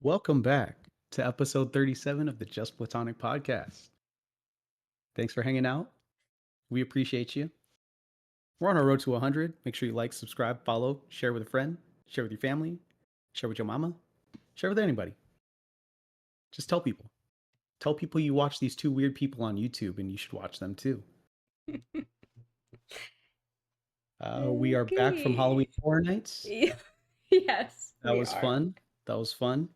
Welcome back to episode 37 of the Just Platonic podcast. Thanks for hanging out. We appreciate you. We're on our road to 100. Make sure you like, subscribe, follow, share with a friend, share with your family, share with your mama, share with anybody. Just tell people. Tell people you watch these two weird people on YouTube and you should watch them too. We are back from Halloween Horror Nights. Yes, That was fun. That was fun.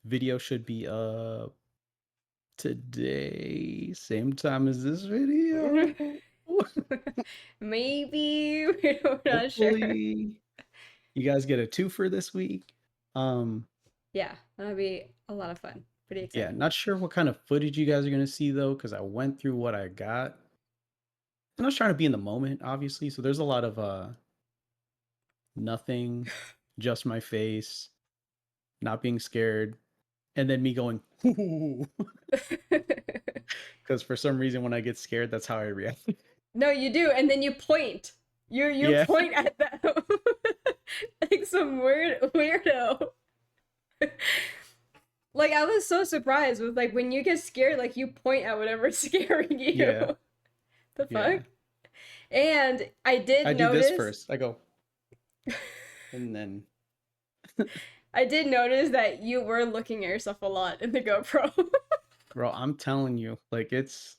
Video should be up today, same time as this video. Maybe we're not sure. Hopefully, you guys get a twofer this week. Yeah, that'll be a lot of fun. Pretty excited. Yeah, not sure what kind of footage you guys are gonna see though, because I went through what I got. And I was trying to be in the moment, obviously. So there's a lot of nothing, just my face, not being scared, and then me going, because for some reason when I get scared, that's how I react. No, you do, and then you point. You point at them like some weirdo. Like I was so surprised with like when you get scared, like you point at whatever's scaring you. Yeah. The fuck? And I notice. do this first. I go, and then. I did notice that you were looking at yourself a lot in the GoPro. Bro, I'm telling you, like it's.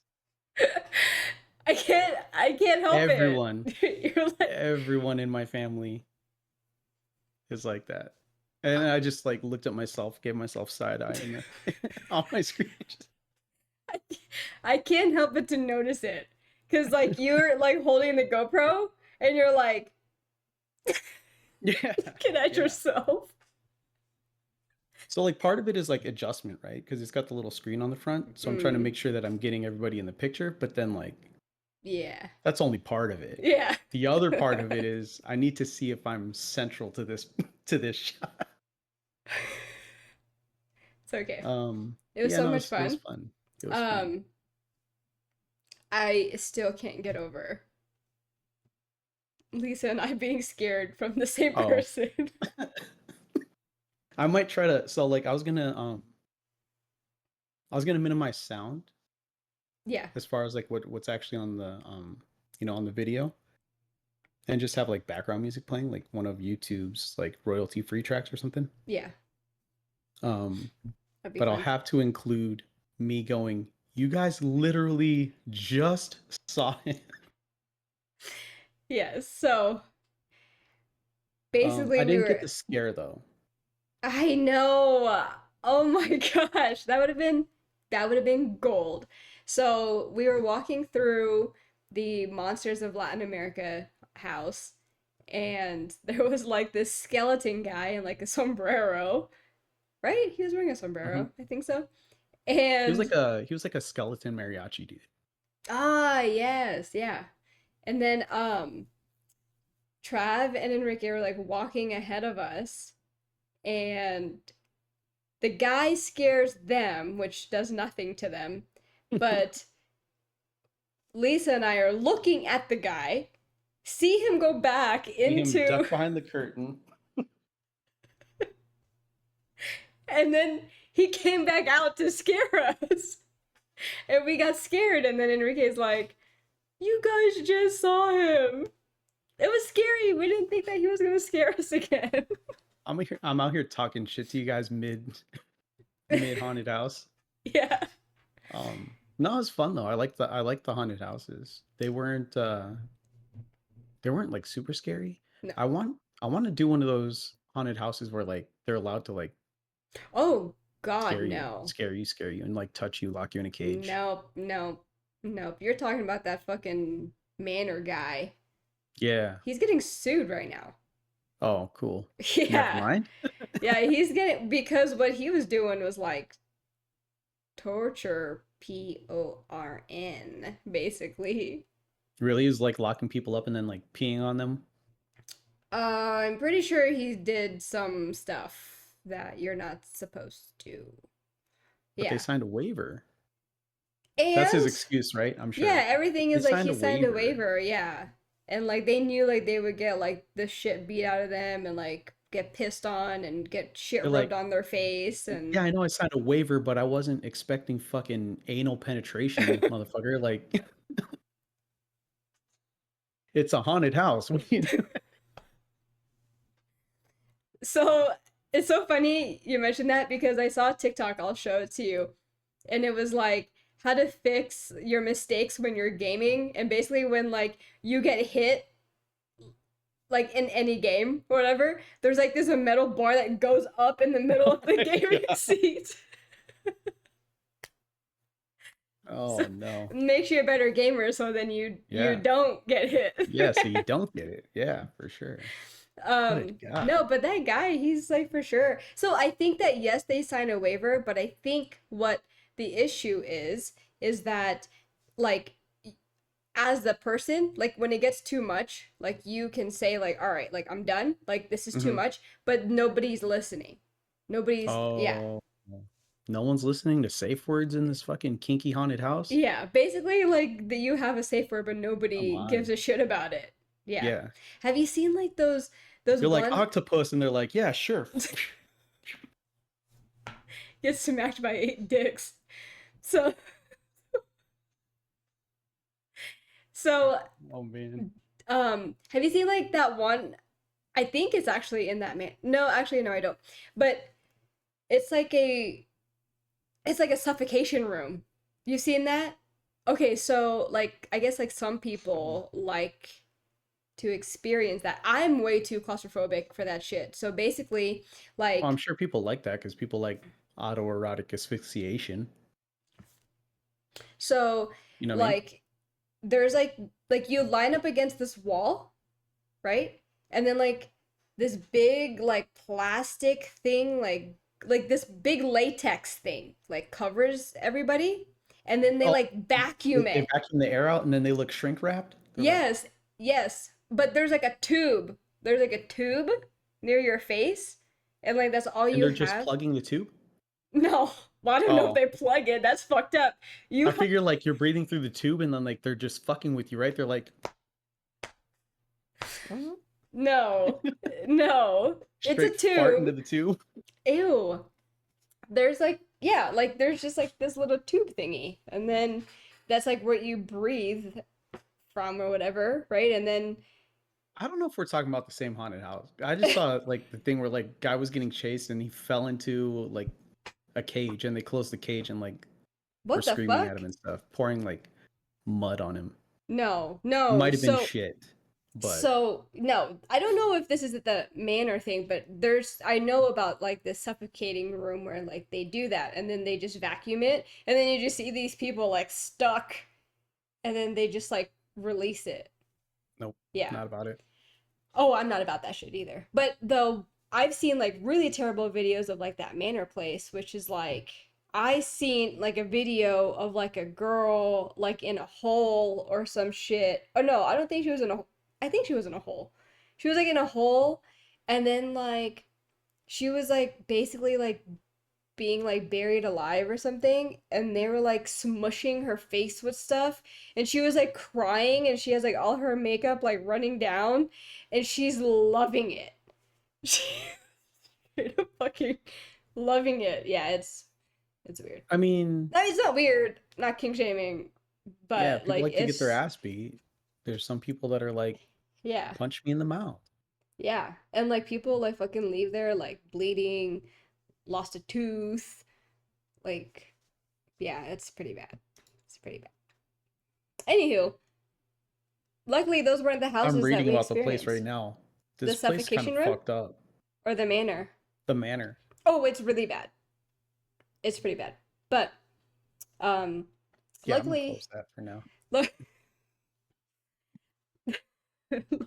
I can't help everyone, it. You're like... Everyone in my family is like that. And I just like looked at myself, gave myself side eye on my screen. I can't help but to notice it. Cause like you're like holding the GoPro and you're like looking at yourself. So like part of it is like adjustment, right? Because it's got the little screen on the front. So I'm trying to make sure that I'm getting everybody in the picture, but then like that's only part of it. Yeah. The other part of it is I need to see if I'm central to this shot. It's okay. It was so much fun. It was fun. It was fun. I still can't get over Lisa and I being scared from the same person. I might try to. So like I was gonna minimize sound. Yeah. As far as like what's actually on the on the video, and just have like background music playing, like one of YouTube's like royalty free tracks or something. Yeah. But fun. I'll have to include me going, you guys literally just saw it. Yes. So basically, I didn't get the scare though. I know. Oh my gosh, that would have been gold. So we were walking through the Monsters of Latin America house, and there was like this skeleton guy in like a sombrero, right? He was wearing a sombrero, I think so. And he was like a skeleton mariachi dude. Ah, yes, yeah. And then Trav and Enrique were like walking ahead of us, and the guy scares them, which does nothing to them. But Lisa and I are looking at the guy, see him go back into him duck behind the curtain. And then he came back out to scare us. And we got scared, and then Enrique's like, you guys just saw him. It was scary. We didn't think that he was gonna scare us again. I'm out here talking shit to you guys mid haunted house. Yeah. No, it was fun though. I like the haunted houses. They weren't like super scary. No. I want to do one of those haunted houses where like they're allowed to like oh god scare you and like touch you, lock you in a cage. Nope. You're talking about that fucking Manor guy. Yeah. He's getting sued right now. Oh, cool. Yeah. Never mind. Yeah, he's getting, because what he was doing was like torture, PORN, basically. Really? He was like locking people up and then like peeing on them? I'm pretty sure he did some stuff that you're not supposed to. But they signed a waiver. And that's his excuse, right? I'm sure. Yeah, everything is like he signed a waiver, yeah. And like they knew like they would get like the shit beat out of them and like get pissed on and get shit They're rubbed like, on their face and yeah, I know I signed a waiver, but I wasn't expecting fucking anal penetration, motherfucker. Like, it's a haunted house. What do you do? so it's so funny you mentioned that because I saw a TikTok, I'll show it to you, and it was like how to fix your mistakes when you're gaming, and basically when like you get hit like in any game or whatever, there's like this a metal bar that goes up in the middle of the gaming seat. So Oh no. makes you a better gamer so then you Yeah. don't get hit. Yeah, so you don't get it. Yeah, for sure. Good No, God. but that guy, he's like for sure. So I think that yes, they sign a waiver, but I think what the issue is that like as the person, like when it gets too much, like you can say like, all right, like I'm done, like this is too Hmm. much, but nobody's listening. Nobody's, yeah. Oh, no one's listening to safe words in this fucking kinky haunted house? Yeah, basically like that you have a safe word, but Come nobody gives on. a shit about it. Yeah. Yeah. Have you seen like those You're like one octopus, and they're like, yeah, sure. get smacked by 8 dicks? So so Oh man. have you seen like that one? I think it's actually in that man. No, actually no, I don't. But it's like a it's like a suffocation room. You seen that? Okay, so like I guess like some people like to experience that. I'm way too claustrophobic for that shit. So basically, Oh, I'm like sure people like that because people like autoerotic asphyxiation. so You know what I mean? like there's like you line up against this wall, right? And then like this big like plastic thing like this big latex thing like covers everybody and then they Oh, like vacuum they it. vacuum the air out and then they look shrink wrapped. They're like, Yes, yes. But there's like a tube. There's like a tube near your face and like that's all and you they're just have. plugging the tube. No. Well, I don't know if Oh, they plug it. That's fucked up. You I have figure like you're breathing through the tube and then like they're just fucking with you, right? They're like no. No. It's a straight fart into tube. the tube. Ew. There's like yeah, like there's just like this little tube thingy. And then that's like what you breathe from or whatever, right? And then I don't know if we're talking about the same haunted house. I just saw like the thing where like guy was getting chased and he fell into like a cage and they closed the cage and like were what the screaming at fuck? him and stuff, pouring like mud on him. No. No. Might have been So shit, but So no, I don't know if this is the manor thing, but there's I know about like this suffocating room where like they do that and then they just vacuum it and then you just see these people like stuck and then they just like release it. nope, Yeah. not about it. Oh, I'm not about that shit either. But though I've seen like really terrible videos of like that manor place, which is like I seen like a video of like a girl like in a hole or some shit. Oh no, I don't think she was in a I think she was in a hole. She was like in a hole and then like she was like basically like being like buried alive or something and they were like smushing her face with stuff and she was like crying and she has like all her makeup like running down and she's loving it. She's fucking loving it. Yeah, it's weird. I mean, No, it's not weird. Not king shaming, yeah, but people like like to get their it's ass beat. There's some people that are like, yeah. punch me in the mouth. Yeah. And like people like fucking leave there like bleeding, lost a tooth. Like yeah, it's pretty bad. It's pretty bad. Anywho, luckily those weren't the I'm houses that reading we about the place right experienced. now. The This place kind suffocation of room fucked up. or the manor. The manor. Oh, it's really bad. It's pretty bad. But Yeah, I'm gonna luckily close that for now. look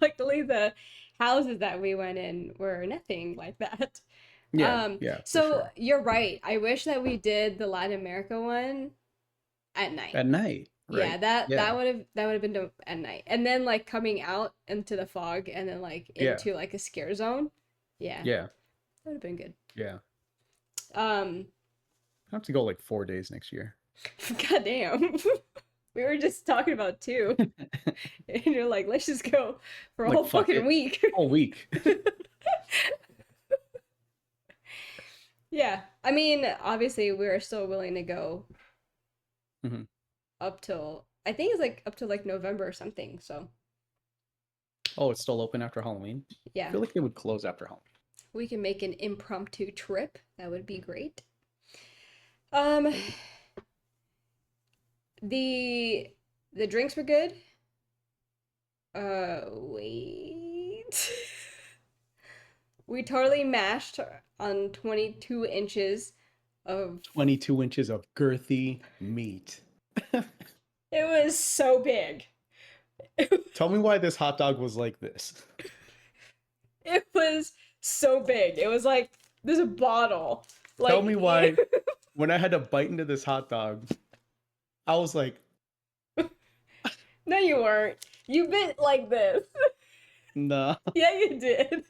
luckily the houses that we went in were nothing like that. Yeah, yeah, for So sure. you're right. I wish that we did the Latin America one at night. At night, Yeah, right? Yeah, that would have been dope at night. And then like coming out into the fog and then like yeah, into like a scare zone. Yeah, yeah, that would have been good. yeah. Um, I have to go like 4 days next year. goddamn. We were just talking about two. And you're like, let's just go for a Like whole fuck fucking it, week. whole week. Yeah. I mean, obviously, we're still willing to go Hmm. up till, I think it's like up to like November or something. So, Oh, it's still open after Halloween. I yeah, feel like they would close after Halloween. we can make an impromptu trip. That would be great. Um, the the drinks were good. Wait. We totally mashed on 22 inches of 22 inches of girthy meat. it was so big. Tell me why this hot dog was like this. It was so big. It was like this bottle. Tell Like me why when I had to bite into this hot dog, I was like, no you weren't. You bit like this. nah, Yeah you did.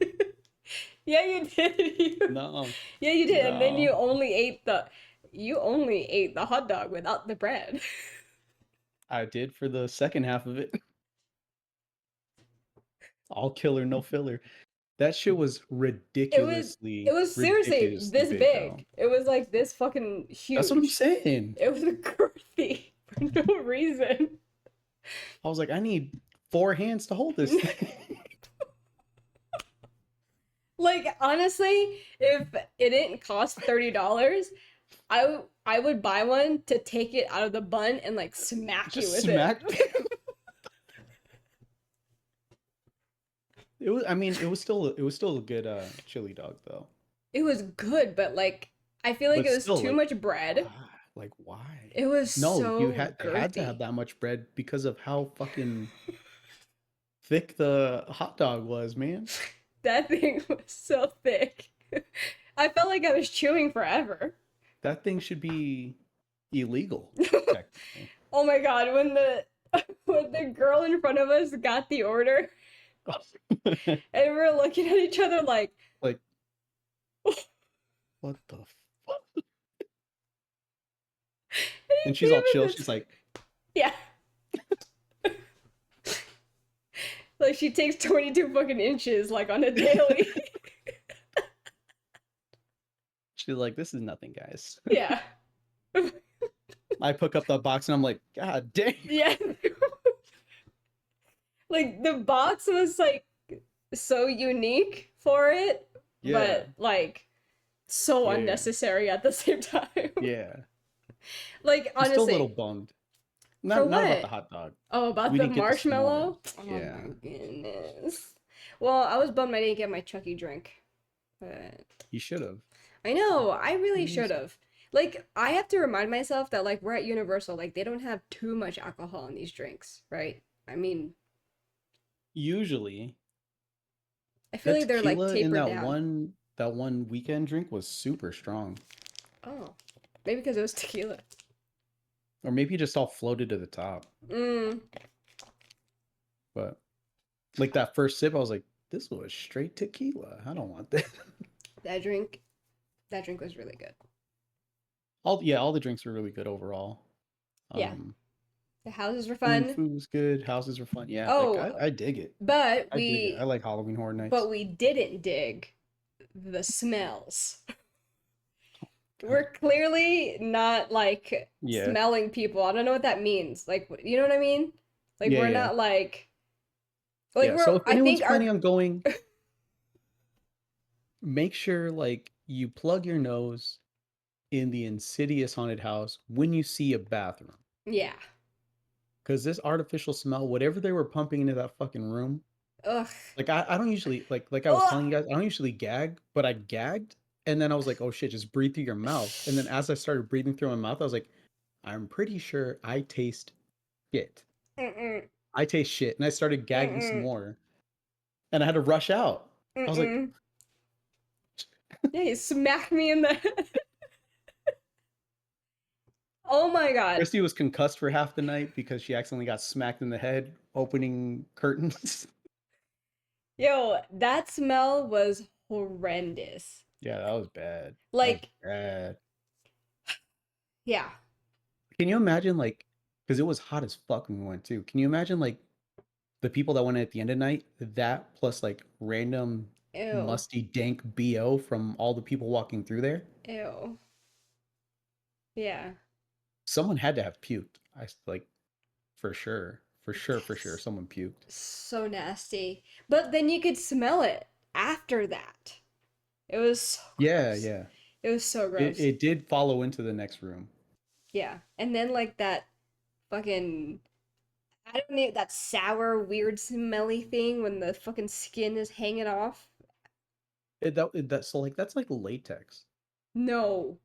Yeah you did. no, Yeah you did. And then no. you only ate the hot dog without the bread. I did for the second half of it. All killer, no filler. That shit was It was it ridiculously, was seriously ridiculously this big though. big. It was like this fucking That's what I'm huge. saying. It was girthy for no reason. I was like, I need 4 hands to hold this thing. Like honestly, if it didn't cost $30, I would buy one to take it out of the bun and like smack you Just with it. smacked. It was. I mean, it was still a good chili dog though. It was good, but like I feel like But it was still, too like, much bread. why? Like, why? It was No, you so had they had to have girthy. that much bread because of how fucking thick the hot dog was, man. That thing was so thick. I felt like I was chewing forever. That thing should be illegal, technically. Oh my god, when the when the girl in front of us got the order and we were looking at each other like Like, what the fuck? he And she's gave all chill. us She's this like, yeah. Like she takes 22 fucking inches like on a daily. she's like, this is nothing, guys. Yeah. I pick up the box and I'm like, God damn. Yeah. Like the box was like so unique for it, Yeah, but like so yeah, unnecessary at the same time. yeah. Like I'm still a little honestly, bummed. for Not about the what? hot dog. Oh, about We the didn't get the s'mores. marshmallow? Oh Yeah. my goodness. Well, I was bummed I didn't get my Chucky drink. But You should have. I know, I really should Please. have. Like, I have to remind myself that like we're at Universal, like they don't have too much alcohol in these drinks, right? I mean, Usually, I feel that like they're like tequila in tapered down. that one weekend drink was super strong. Oh, maybe because it was tequila. Or maybe it just all floated to the top. Mm, But like that first sip, I was like, this was straight tequila. I don't want that. that drink, that drink was really good. All the drinks were really good overall. Yeah, Um, the houses were fun. food was good. Houses were fun. Yeah, like Oh, I dig it. but I dig it. I like Halloween Horror Nights. we didn't dig the smells. God. We're clearly not like Yeah, smelling people. I don't know what that means. Like, you know what I mean? Like, yeah, we're yeah, not like yeah. So we're. if I anyone's think our. planning on going, make sure like you plug your nose in the insidious haunted house when you see a bathroom. Yeah. Because this artificial smell, whatever they were pumping into that fucking room, Ugh. like I don't usually like I was Ugh. telling you guys, I don't usually gag, but I gagged, and then I was like, oh shit, just breathe through your mouth. And then as I started breathing through my mouth, I was like, I'm pretty sure I taste shit. Mm-mm. I taste shit. And I started gagging some Mm-mm. more. And I had to rush out. I was like, Mm-mm. Yeah, he smacked me in the head. Oh my god. Christy was concussed for half the night because she accidentally got smacked in the head opening curtains. Yo, that smell was horrendous. Yeah, that was bad. That was Like, bad. yeah. Can you imagine like because it was hot as fuck when we went too. Can you imagine like the people that went at the end of the night, that plus like random Ew. musty, dank BO from all the people walking through there. Ew. Yeah. Someone had to have puked. I like for sure. For sure. That's Someone puked. so nasty. But then you could smell it after that. It was so Yeah, gross. yeah. It was so It gross. it did follow into the next room. Yeah. And then like that fucking I don't know that sour, weird, smelly thing when the fucking skin is hanging off. So like that's like latex. No,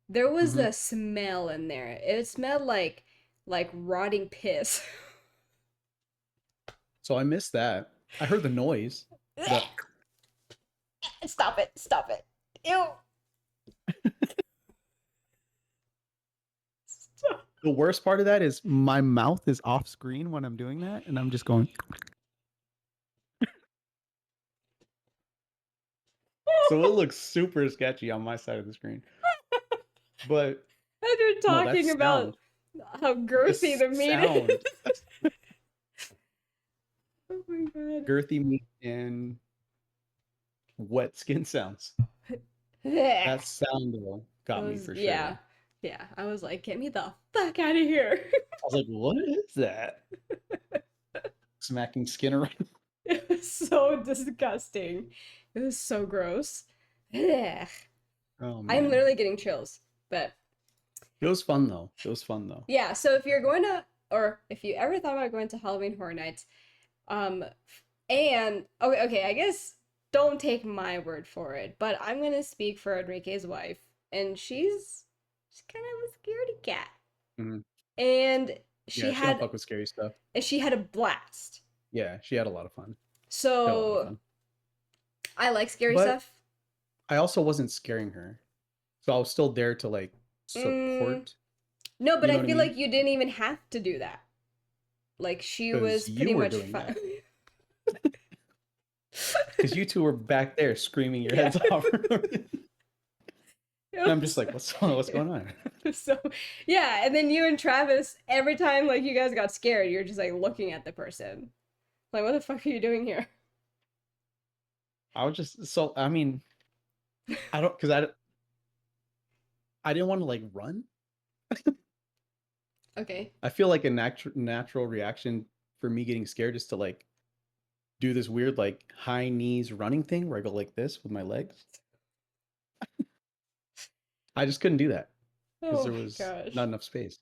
there was Hmm. a smell in there. It smelled like rotting piss. So I missed that. I heard the noise. The Stop it! Stop it! Ew! Stop. the worst part of that is my mouth is off screen when I'm doing that, and I'm just going. So it looks super sketchy on my side of the screen. But As you're no, that's talking about sound. how girthy That's the meat is. sound. Oh my god. Girthy meat and wet skin sounds. It That sound though got me was for yeah. sure. Yeah. I was like, get me the fuck out of here. I was like, what is that? Smacking skin around. It was so disgusting. It was so gross. Ugh. Oh I'm man. literally getting chills. But It was fun though. It was fun though. yeah, so if you're going to, or if you ever thought about going to Halloween Horror Nights, um, and okay, I guess don't take my word for it, but I'm gonna speak for Enrique's wife, and she's kind of a scaredy cat, Mhm. and she Yeah, she don't had fuck with scary stuff. and she had a blast. Yeah, she had a lot of fun. She had a lot of So fun. I like scary But stuff. I also wasn't scaring her. So I was still there to like Mm, support. no, but You know I what I feel mean? like you didn't even have to do that. Like she Because was you pretty were much doing fine. that. Because you two were back there screaming your Yeah. heads off. And It I'm just was like, what's going on? so yeah, and then you and Travis, every time like you guys got scared, you're just like looking at the person. Like, what the fuck are you doing here? I was just so I mean, I don't because I didn't want to like run. Okay. I feel like a natural reaction for me getting scared is to like do this weird like high knees running thing where I go like this with my legs. I just couldn't do that because Oh there my was not gosh. enough space.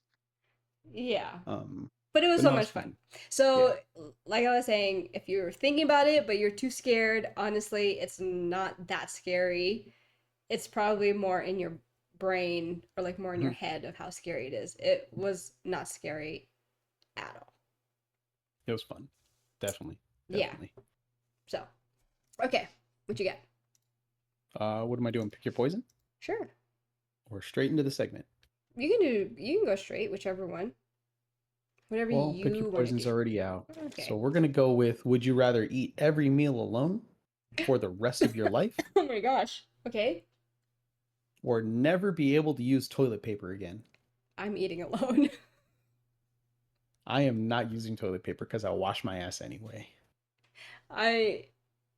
Yeah. Um, But it was but so no, it much was fun. fun. Yeah. So, like I was saying, if you're thinking about it, but you're too scared, honestly, it's not that scary. It's probably more in your brain or like more in your Mhm. head of how scary it is. It was not scary at all. It was fun. Definitely. Yeah. Definitely. So, okay. What you got? What am I doing? Pick your poison Sure. or straight into the segment? You can go straight, whichever one. Whatever Well, pick your you want to poison's do. already out. So Okay. we're gonna go with would you rather eat every meal alone for the rest of your life Oh my gosh. Okay. or never be able to use toilet paper again? I'm eating alone. I am not using toilet paper because I wash my ass anyway. I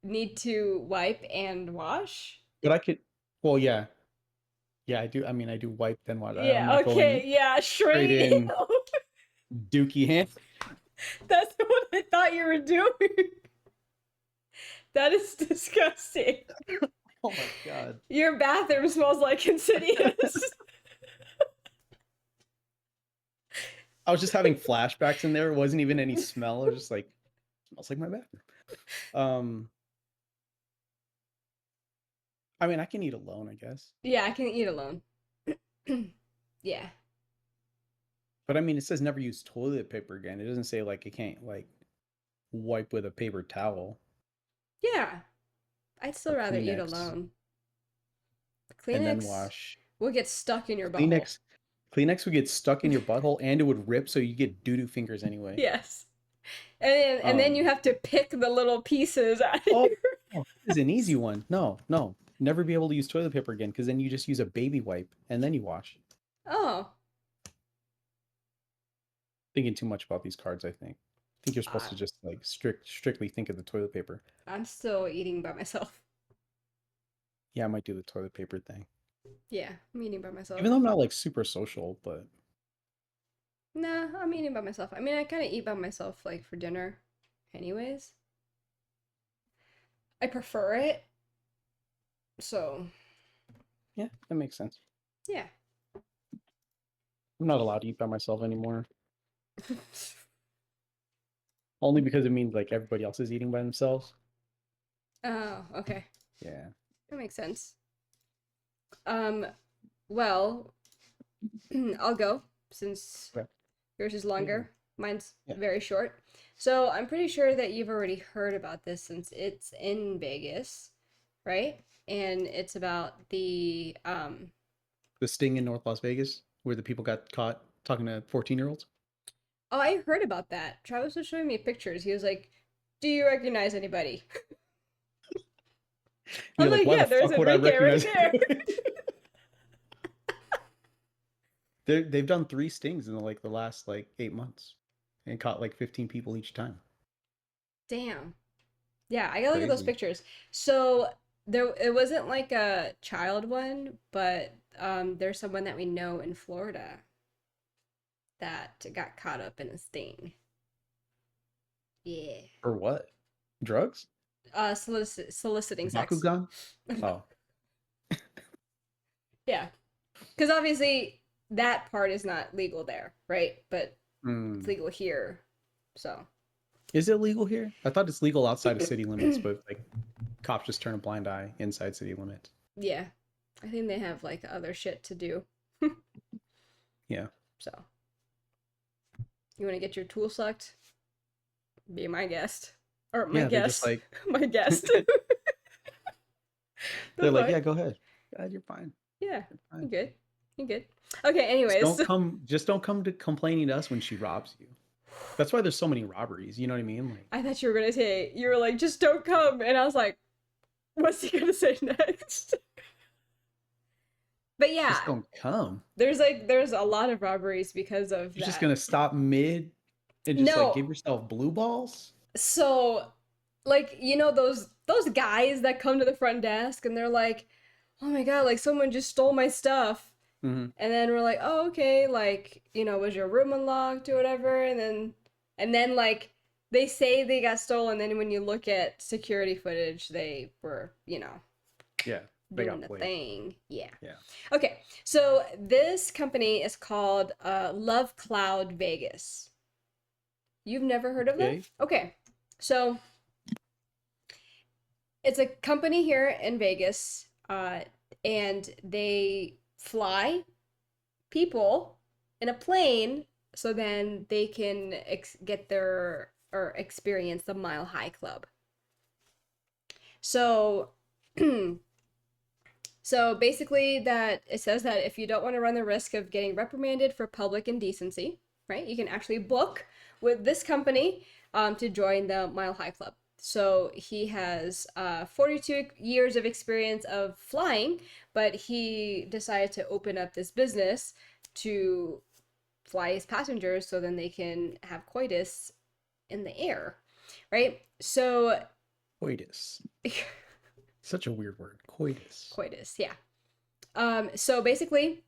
need to wipe and wash. But I could, well, yeah, yeah, I do. I mean, I do wipe then wash. I'm Yeah, not okay. going Yeah, straight straight in. in dookie hand. That's what I thought you were doing. That is disgusting. Oh my god. Your bathroom smells like Insidious. I was just having flashbacks in there. It wasn't even any smell. I was just like, smells like my bathroom. Um, I mean, I can eat alone, I guess. Yeah, I can eat alone. Yeah. But I mean, it says never use toilet paper again. It doesn't say like it can't like wipe with a paper towel Yeah. I'd still or rather eat Kleenex alone. and then Kleenex wash. will get stuck in your butthole. Kleenex, Kleenex would get stuck in your butthole and it would rip, so you get doo doo fingers anyway. Yes. And then you Um, have to pick the little pieces out of oh, your oh, this is an easy one. No, no, never be able to use toilet paper again because then you just use a baby wipe and then you wash. Oh. Thinking too much about these cards, I think. I think you're supposed I, to just like strictly think of the toilet paper. I'm still eating by myself. Yeah, I might do the toilet paper thing. Yeah, I'm eating by myself. Even though I'm not like super social, but Nah, I'm eating by myself. I mean, I kind of eat by myself like for dinner, anyways. I prefer it. So, yeah, that makes sense. yeah. I'm not allowed to eat by myself anymore. Only because it means like everybody else is eating by themselves. Oh, okay. Yeah. That makes sense. Um, well, I'll go since Okay. yours is Yeah. longer. Mine's Yeah. very short. So I'm pretty sure that you've already heard about this since it's in Vegas, right? And it's about The sting in North Las Vegas where the people got caught talking to 14-year-olds. oh, I heard about that. Travis was showing me pictures. He was like, "Do you recognize anybody?" I You're was like, like, why the "Yeah, there's fuck would I Enrique right recognize there." They've done 3 stings in like the last like 8 months and caught like 15 people each time. Damn. Yeah, I gotta look at those Crazy. pictures. So there, it wasn't like a child one, but there's someone that we know in Florida that got caught up in a sting. Yeah. For what? Drugs? Soliciting sex. Bakugan? Oh. Yeah, because obviously that part is not legal there, right? But it's Hmm. legal here, so Is it legal here? I thought it's legal outside of city limits, but like cops just turn a blind eye inside city limits. yeah, I think they have like other shit to do. Yeah. So you want to get your tool sucked? Be my guest or my Yeah, they're just guest, like my guest. The they're like, fuck? yeah, go ahead. God, you're fine. Yeah, You're you fine. good? You good? Okay. Anyways, Just don't come to complaining to us when she robs you. That's why there's so many robberies, you know what I mean? Like I thought you were gonna say you were like just don't come, and I was like, what's he gonna say next? But yeah, just don't come. there's a lot of robberies because of You're just that. gonna stop mid and just like No, give yourself blue balls? so like you know those guys that come to the front desk and they're like, oh my god, like someone just stole my stuff. Mm-hmm. And then we're like, oh, okay, like, was your room unlocked or whatever? And then like they say they got stolen, then when you look at security footage, they were, Yeah, they doing got the played. thing. Yeah. Yeah. Okay. So this company is called Love Cloud Vegas. You've never heard of them? Okay. Okay. So it's a company here in Vegas, and they fly people in a plane so then they can get their or experience the Mile High Club. So so basically that it says that if you don't want to run the risk of getting reprimanded for public indecency, right? You can actually book with this company to join the Mile High Club. So he has 42 years of experience of flying, but he decided to open up this business to fly his passengers so then they can have coitus in the air, right? So Coitus. Such a weird word. Coitus. coitus, yeah. So basically,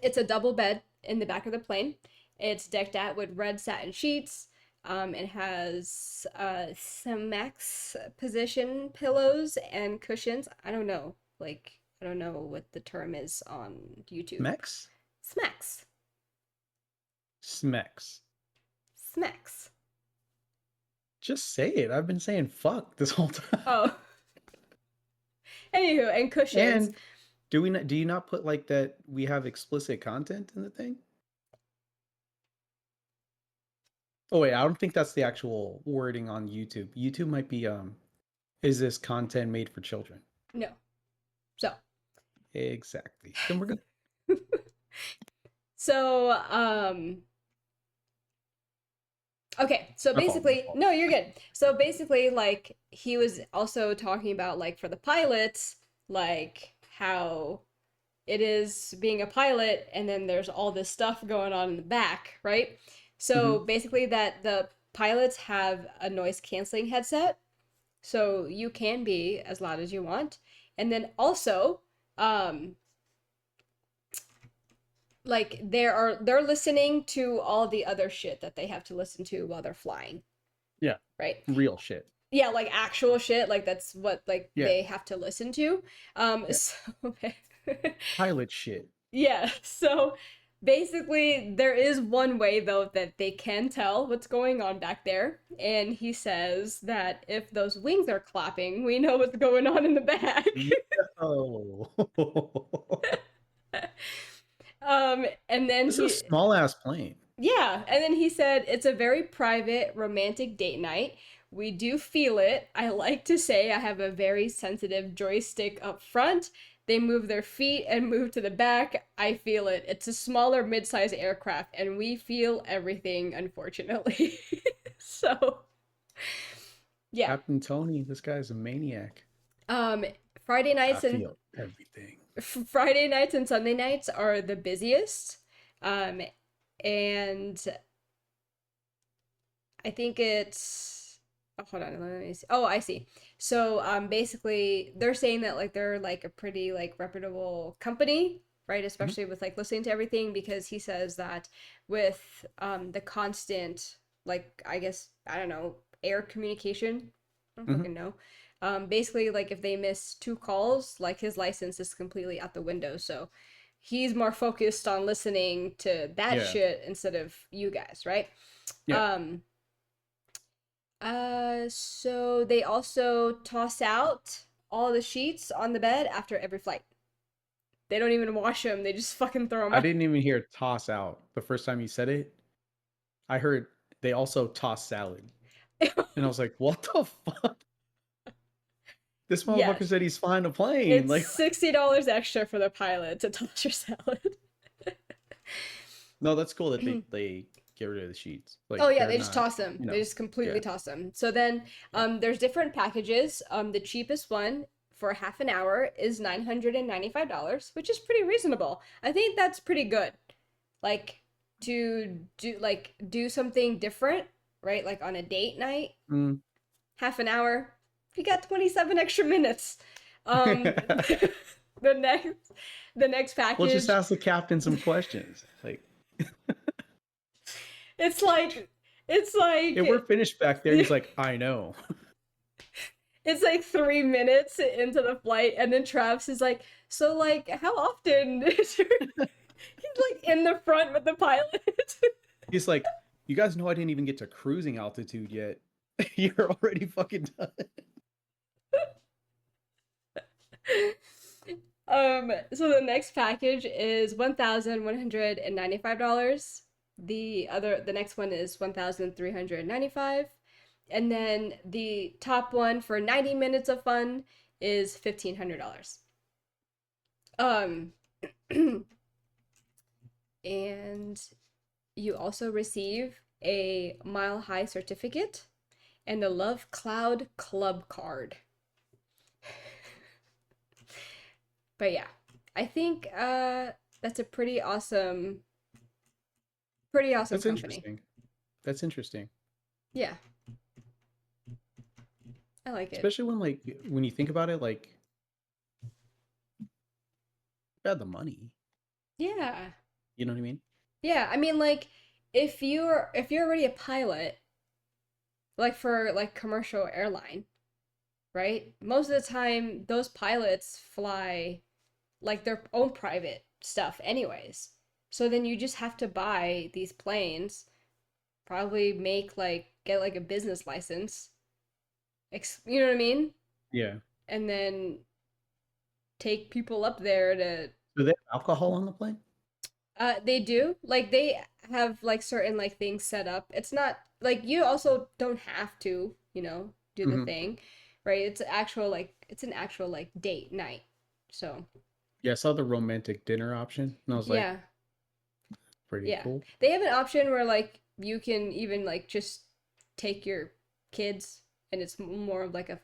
it's a double bed in the back of the plane. It's decked out with red satin sheets. It has Smex position pillows and cushions. I don't know what the term is on YouTube. Smex? Smex. Smex. Smex. Just say it. I've been saying fuck this whole time. Oh. Anywho, and cushions. And do you not put like that we have explicit content in the thing? Oh wait, I don't think that's the actual wording on YouTube. YouTube might be is this content made for children? No. So. Exactly. Then we're good. So, okay, so My fault, my basically, fault. no, you're good. So basically, like, he was also talking about, like, for the pilots, like, how it is being a pilot, and then there's all this stuff going on in the back, right? So Mm-hmm. basically, that the pilots have a noise canceling headset, so you can be as loud as you want, And then also, um, like they're listening to all the other shit that they have to listen to while they're flying, Yeah. right? Real shit. Yeah, like actual shit, like that's what like Yeah. they have to listen to. Yeah. So Pilot shit. yeah, so basically there is one way though that they can tell what's going on back there, and he says that if those wings are clapping, we know what's going on in the back. Oh. And then This is a he small ass plane. Yeah, and then he said it's a very private romantic date night. We do feel it. I like to say I have a very sensitive joystick up front. They move their feet and move to the back. I feel it. It's a smaller mid-sized aircraft and we feel everything, unfortunately. So, yeah. Captain Tony, this guy's a maniac. Um Friday I nights and feel everything. Friday nights and Sunday nights are the busiest. Um and I think it's hold on, let me see. Oh, I see. So basically they're saying that like they're like a pretty like reputable company, right? Mhm. Especially with like listening to everything because he says that with the constant like I guess I don't know, air communication. I don't Mhm. fucking know. Basically like if they miss two calls, like his license is completely out the window. So he's more focused on listening to that Yeah. shit instead of you guys, right? Yeah. Um so they also toss out all the sheets on the bed after every flight. They don't even wash them, they just fucking throw them I out. didn't even hear toss out the first time you said it. I heard they also toss salad. And I was like, what the fuck? This motherfucker Yes. said he's flying a plane. It's Like, $60 extra for the pilot to toss your salad. no, that's cool that they get rid of the sheets. Oh Like, yeah, they're they just not, toss them. you They know, just completely yeah. toss them. So then Yeah. there's different packages. The cheapest one for half an hour is $995, which is pretty reasonable. I think that's pretty good. Like to do something different, right? Like on a date night, Mm. half an hour. You got 27 extra minutes. Um the next the next We'll just package, ask the captain some questions. Like, it's like it's if we're like finished back there, he's like, I know. it's like 3 minutes into the flight, and then Travis is like, "So, like, how often is your?" He's like in the front with the pilot. He's like, you guys know I didn't even get to cruising altitude yet. You're already fucking done. So the next package is $1,195. The next one is 1,395, and then the top one for 90 minutes of fun is $1,500. Um, and you also receive a Mile High certificate and a Love Cloud Club card. But yeah, I think that's a pretty awesome That's company. interesting. That's interesting. Yeah, I like it. Especially when, like, when you think about it, like, you had the money. Yeah. You know what I mean? Yeah, I mean like if you're already a pilot, like for like commercial airline, right? Most of the time those pilots fly like their own private stuff anyways. So then you just have to buy these planes, probably make like get like a business license. You know what I mean? Yeah. And then take people up there to Do they have alcohol on the plane? they do. Like they have like certain like things set up. It's not like you also don't have to, do the Hmm. thing, right? It's an actual like date night. So, Yeah, I saw the romantic dinner option, and I was like, yeah. pretty Yeah. cool. They have an option where like you can even like just take your kids and it's more of like a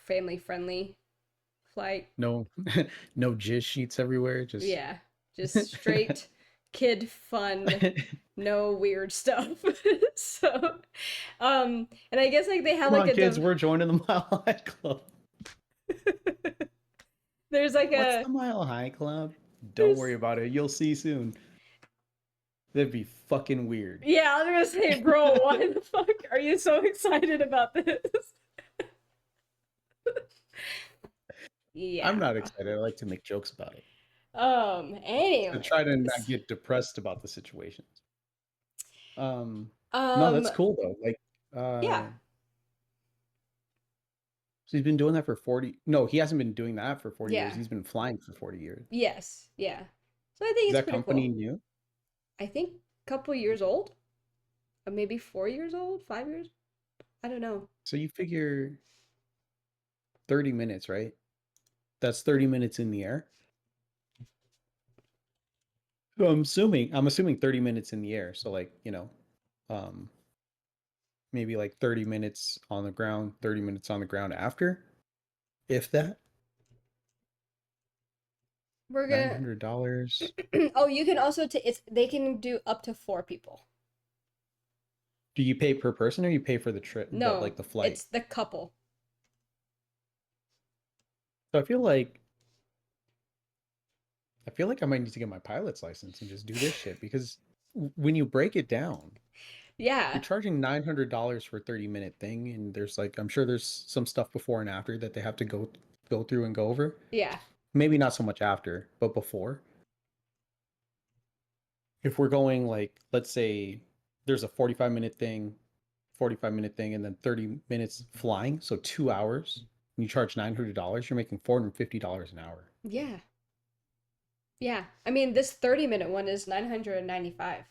family friendly flight. No, no jizz sheets everywhere. Just Yeah. Just straight kid fun, no weird stuff. So, and I guess like they have come like on, a kids, we're joining the Mile High Club. There's like What's a the Mile High Club? Don't there's worry about it. You'll see soon. That'd be fucking weird. yeah, I was gonna say, bro, why the fuck are you so excited about this? I'm Yeah. not excited. I like to make jokes about it. To try to not Anyways. get depressed about the situations. Um, no, Um, that's cool though. Like, yeah. so he's been doing that for 40. No, he hasn't been doing that for 40 years. Yeah. He's been flying for 40 years. Yes. Yeah. So I think Is it's that pretty company cool. new? I think a couple years old, or maybe 4 years old, 5 years. I don't know. So you figure 30 minutes, right? That's 30 minutes in the air. So I'm assuming 30 minutes in the air. So like, um maybe like 30 minutes on the ground, 30 minutes on the ground after, if that. We're gonna. $900. Oh, you can also it's they can do up to 4 people. Do you pay per person or you pay for the trip, the No, like the flight? it's the couple. So I feel like I might need to get my pilot's license and just do this shit because when you break it down, you're Yeah. charging $900 for a 30-minute thing, and there's like I'm sure there's some stuff before and after that they have to go through and go over. Yeah. Maybe not so much after, but before. If we're going like let's say there's a 45-minute thing and then 30 minutes flying, so 2 hours, and you charge $900, you're making $450 an hour. Yeah. Yeah. I mean, this 30-minute one is 995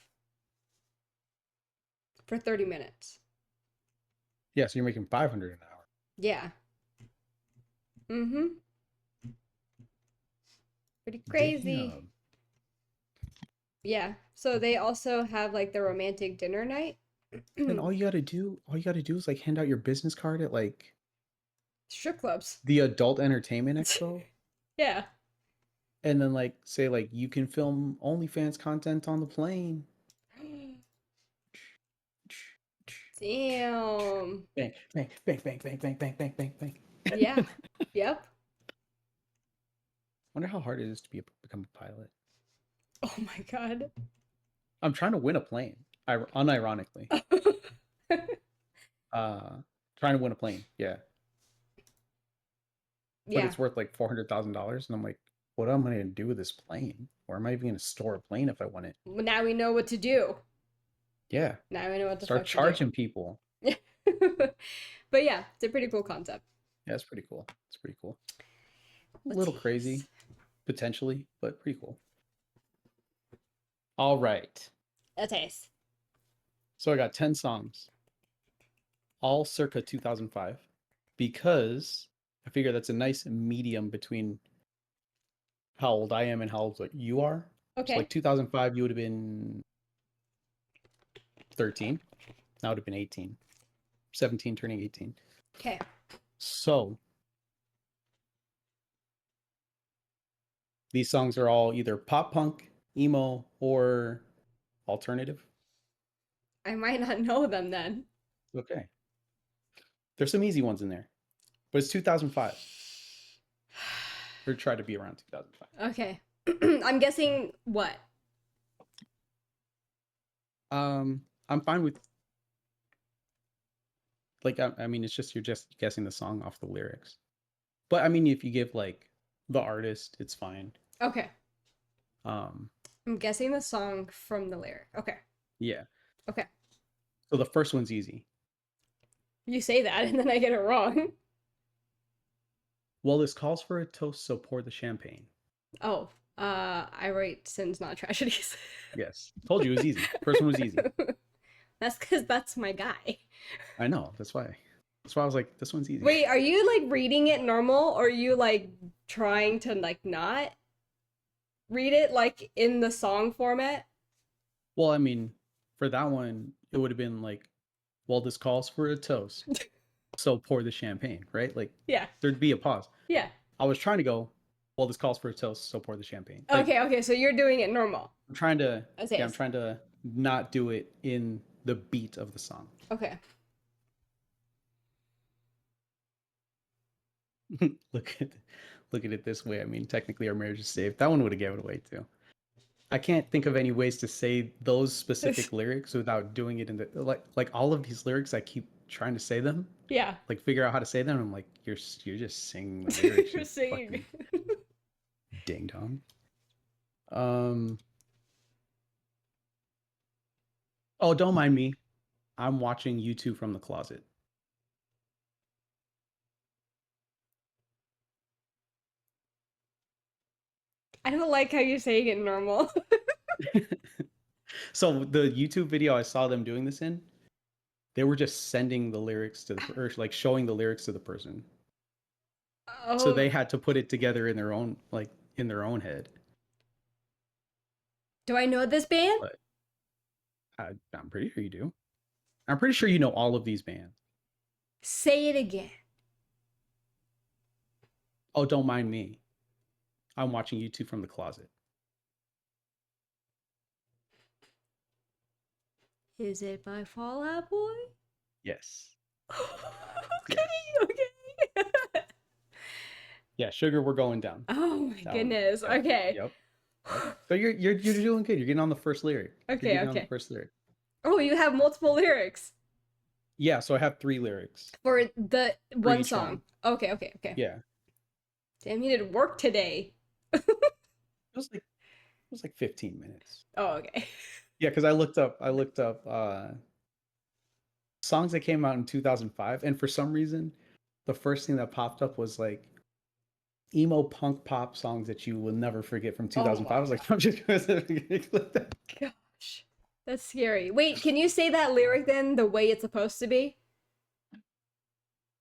for 30 minutes. Yeah, so you're making 500 an hour. Yeah. Mm-hmm. Pretty crazy. Damn. Yeah. So they also have like the romantic dinner night. And all you gotta do is like hand out your business card at like Strip clubs. the Adult Entertainment Expo, Yeah. and then like say like you can film OnlyFans content on the plane. Damn. Bang, bang, bang, bang, bang, bang, bang, bang, bang, bang. Yeah. Yep. Wonder how hard it is to become a pilot. Oh my god. I'm trying to win a plane, unironically. Uh, trying to win a plane, yeah. But Yeah. it's worth like $400,000, and I'm like, what am I gonna do with this plane? Or am I even gonna store a plane if I want it? Well, now we know what to do. Yeah, Now we know what the start fuck to do. charging people. But yeah, it's a pretty cool concept. Yeah, it's pretty cool. It's pretty cool. A Let's little see. crazy, potentially, but pretty cool. All right. A taste. So I got 10 songs, all circa 2005, because I figure that's a nice medium between how old I am and how old like you are. So like Okay. 2005, you would have been 13. Now would have been 18. 17 turning 18. Okay. So these songs are all either pop punk, emo, or alternative. I might not know them then. Okay. There's some easy ones in there, but it's 2005. Or try to be around 2005. Okay. I'm guessing what? I'm fine with like I mean it's just you're just guessing the song off the lyrics. But I mean if you give like the artist, it's fine. Okay. Um I'm guessing the song from the lyric. Okay. yeah. Okay. So the first one's easy. You say that and then I get it wrong. Well, this calls for a toast, so pour the champagne. Oh, I write sins, not tragedies. Yes. Told you it was easy. First one was easy. That's because that's my guy. I know. That's why. That's why I was like, this one's easy. Wait, are you like reading it normal or are you like trying to like not read it like in the song format? Well, I mean, for that one, it would have been like, well, this calls for a toast, so pour the champagne, right? Like, Yeah. there'd be a pause. Yeah. I was trying to go, well, this calls for a toast, so pour the champagne. Like, Okay, so you're doing it normal. I'm trying to, Okay. I'm trying to not do it in the beat of the song. Okay. look at look at it this way. I mean, technically our marriage is saved. That one would have given it away too. I can't think of any ways to say those specific lyrics without doing it in the like all of these lyrics. I keep trying to say them, Yeah. like figure out how to say them. I'm like, you're just singing the lyrics, You're you singing. fucking ding dong. Um. Oh, don't mind me. I'm watching YouTube from the closet. I don't like how you're saying it normal. So the YouTube video I saw them doing this in, they were just sending the lyrics to the or like showing the lyrics to the person. So Oh, they had to put it together in their own in their own head. do I know this band? But I'm pretty sure you do. I'm pretty sure you know all of these bands. Say it again. Oh, don't mind me. I'm watching YouTube from the closet. Is it by Fall Out Boy? Yes. Okay, Yes. okay. Yeah, sugar, we're going down. Oh my That one. goodness. Yep. Okay. Yep. Yep. So you're doing good. You're getting on the first lyric. You're Okay, getting on the okay. first lyric. Oh, you have multiple lyrics Yeah, so I have 3 lyrics for the for one each song. one. Okay, okay, okay. Yeah. Damn, you did work today. It was like 15 minutes. Oh, okay. Yeah, because I looked up songs that came out in 2005, and for some reason, the first thing that popped up was like emo punk pop songs that you will never forget from Oh 2005. I my was like, I'm just gonna click that. gosh. That's scary. Wait, can you say that lyric then the way it's supposed to be?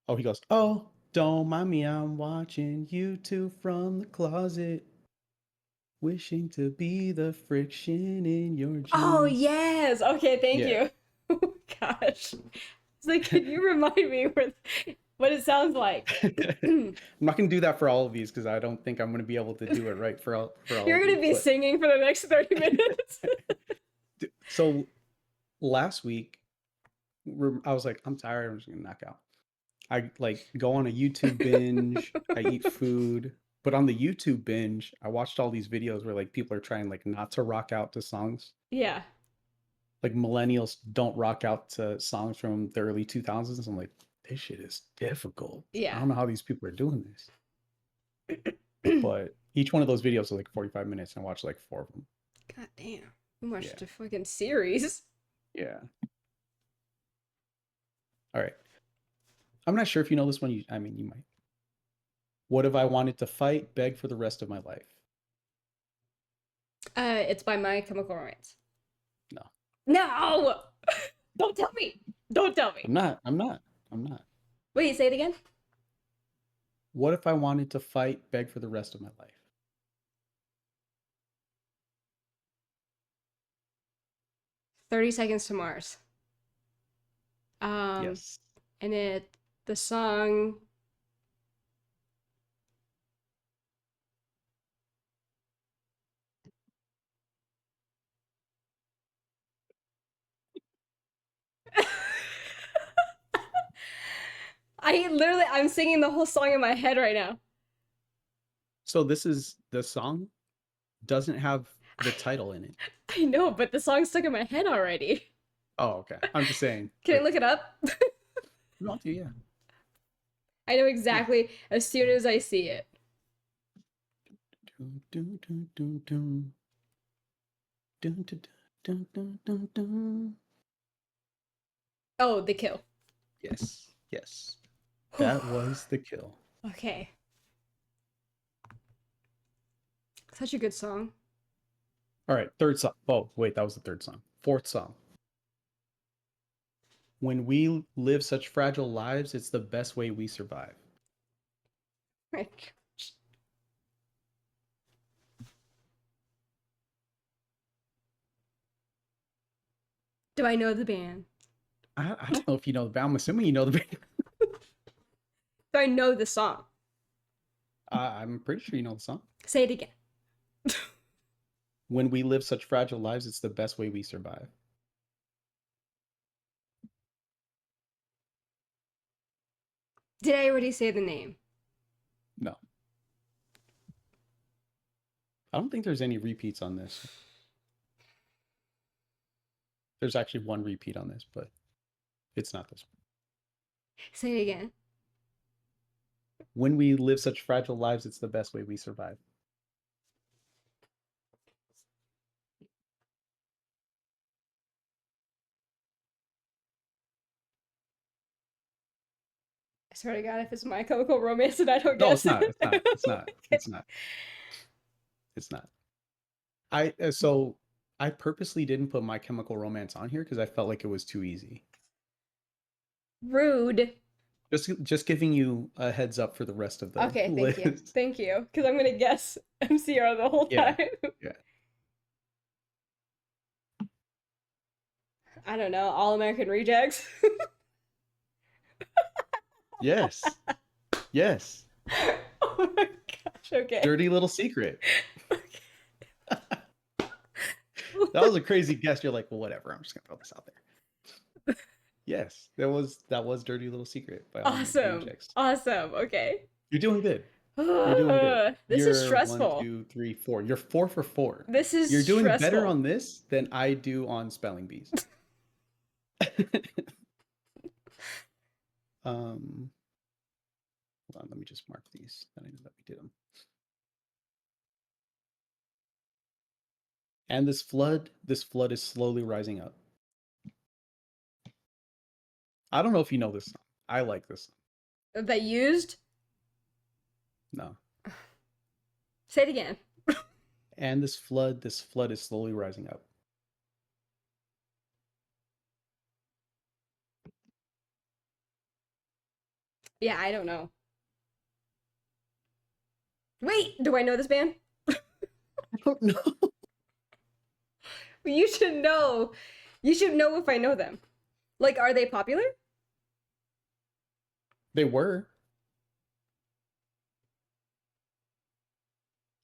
Oh, he goes, oh, don't mind me, I'm watching you two from the closet, wishing to be the friction in your Oh, jeans. yes. Okay, thank Yeah. you. Oh gosh. It's like, can you remind me what it sounds like? I'm not gonna do that for all of these because I don't think I'm gonna be able to do it right for all You're of gonna these. be But singing for the next 30 minutes. so last week, I was like, I'm tired. I'm just gonna knock out. I like go on a YouTube binge. I eat food, but on the YouTube binge, I watched all these videos where like people are trying like not to rock out to songs. Yeah. Like millennials don't rock out to songs from the early 2000s. I'm like, this shit is difficult. I Yeah. don't know how these people are doing this. But each one of those videos is like 45 minutes, and I watched like 4 of them. God damn. You Yeah, watched a fucking series. yeah. All right. I'm not sure if you know this one. I mean, you might. What if I wanted to fight, beg for the rest of my life? It's by My Chemical Romance. No, No! Don't tell me. Don't tell me. I'm not. I'm not. I'm not. Wait, say it again. What if I wanted to fight, beg for the rest of my life? 30 Seconds to Mars. Um, Yes. and the song. I'm singing the whole song in my head right now. So this is the song doesn't have the title in it. I know, but the song's stuck in my head already. Oh, okay. I'm just saying. Can I Like, look it up? you want to, yeah. I know Yeah. exactly as soon as I see it. Dun, dun, dun, dun, dun. Dun, dun, dun, dun, dun, dun. Oh, The Kill. Yes. Yes. That was the kill. Okay. Such a good song. All right, third song. Oh, wait, that was the third song. Fourth song. When we live such fragile lives, it's the best way we survive. My gosh. Do I know the band? I don't know if you know the band. I'm assuming you know the band. Do I know the song? I'm pretty sure you know the song. Say it again. When we live such fragile lives, it's the best way we survive. Did I already say the name? No. I don't think there's any repeats on this. There's actually one repeat on this, but it's not this one. Say it again. When we live such fragile lives, it's the best way we survive. I swear to God, if it's My Chemical Romance and I don't No, guess it's not. it. It's not. It's not. It's not. It's not. So I purposely didn't put My Chemical Romance on here because I felt like it was too easy. Rude. Just giving you a heads up for the rest of the Okay, list. thank you. Thank you. Because I'm going to guess MCR the whole Yeah. time. Yeah. I don't know. All American Rejects. Yes. Yes. Oh my gosh, okay. Dirty Little Secret. Okay. That was a crazy guess. You're like, well, whatever. I'm just gonna throw this out there. Yes, that was Dirty Little Secret by All American Awesome. Rejects. Awesome. Okay. You're doing good. You're doing good. This is You're stressful. 1, 2, 3, 4. You're 4 for 4. This is You're doing stressful. better on this than I do on spelling bees. Hold on, let me just mark these. Then I know that we did them. And this flood is slowly rising up. I don't know if you know this song. I like this song. That used? No. Say it again. And this flood is slowly rising up. Yeah, I don't know. Wait, do I know this band? I don't know. You should know. You should know if I know them. Like, are they popular? They were.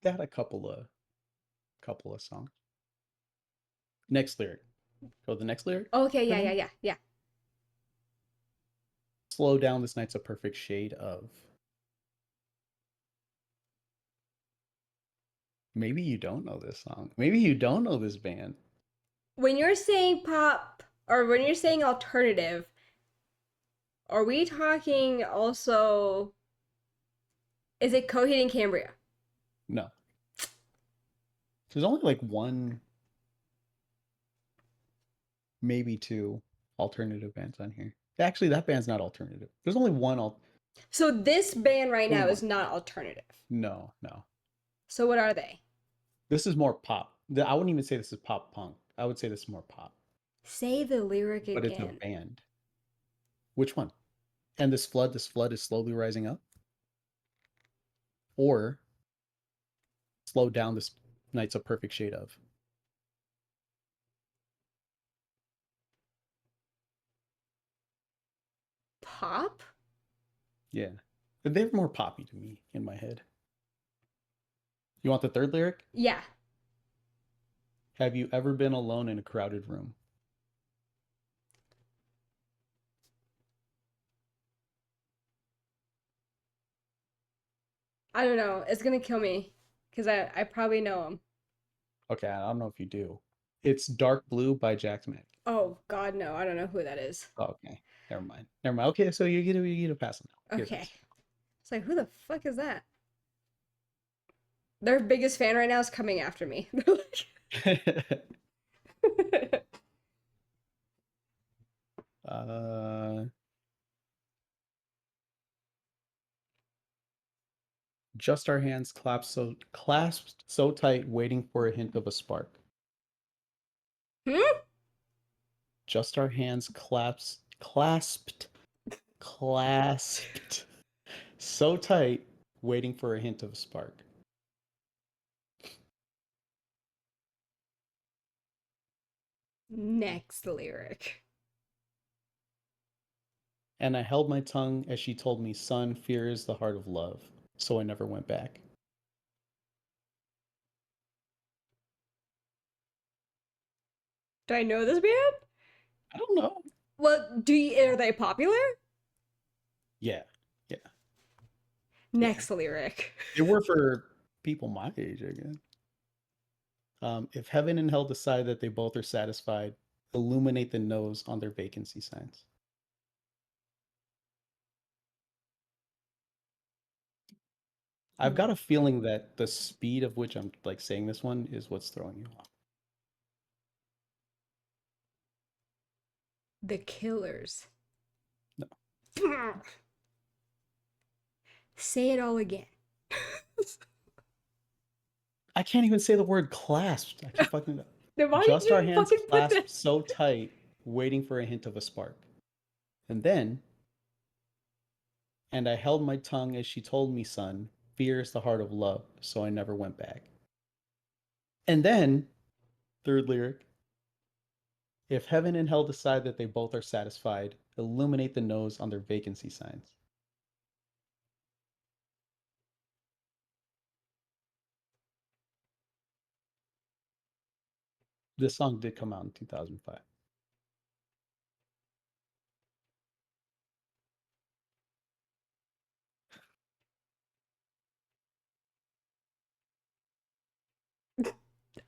They had a couple of songs. Next lyric. Go to the next lyric. Okay, yeah. Slow down, this night's a perfect shade of. Maybe you don't know this song. Maybe you don't know this band. When you're saying pop, or when you're saying alternative, are we talking also... Is it Coheed and Cambria? No. There's only like one, maybe two alternative bands on here. Actually, that band's not alternative. There's only one. So this band right now Only is not alternative. No. So what are they? This is more pop. I wouldn't even say this is pop punk. I would say this is more pop. Say the lyric again. But it's a band. Which one? And this flood is slowly rising up? Or slow down, this night's a perfect shade of? Pop? Yeah. They're more poppy to me in my head. You want the third lyric? Yeah. Have you ever been alone in a crowded room? I don't know. It's gonna kill me. Because I probably know them. Okay, I don't know if you do. It's Dark Blue by Jack Smex. Oh, God, no. I don't know who that is. Oh, okay. Never mind. Okay, so you get a pass on that. Okay. It's like, who the fuck is that? Their biggest fan right now is coming after me. Just our hands clasped so tight, waiting for a hint of a spark. Hmm? Just our hands clasped so tight, waiting for a hint of a spark. Next lyric. And I held my tongue as she told me, son, fear is the heart of love. So I never went back. Do I know this band? I don't know. Well, are they popular? Yeah. Next lyric. They were for people my age, I guess. If heaven and hell decide that they both are satisfied, illuminate the nose on their vacancy signs. I've got a feeling that the speed of which I'm like saying this one is what's throwing you off. The Killers. No. Say it all again. I can't even say the word clasped. I keep fucking up. Then why Just did you our hands fucking put clasped that? so tight, waiting for a hint of a spark. And then, and I held my tongue as she told me, son, fear is the heart of love, so I never went back. And then, third lyric, if heaven and hell decide that they both are satisfied, illuminate the nose on their vacancy signs. This song did come out in 2005.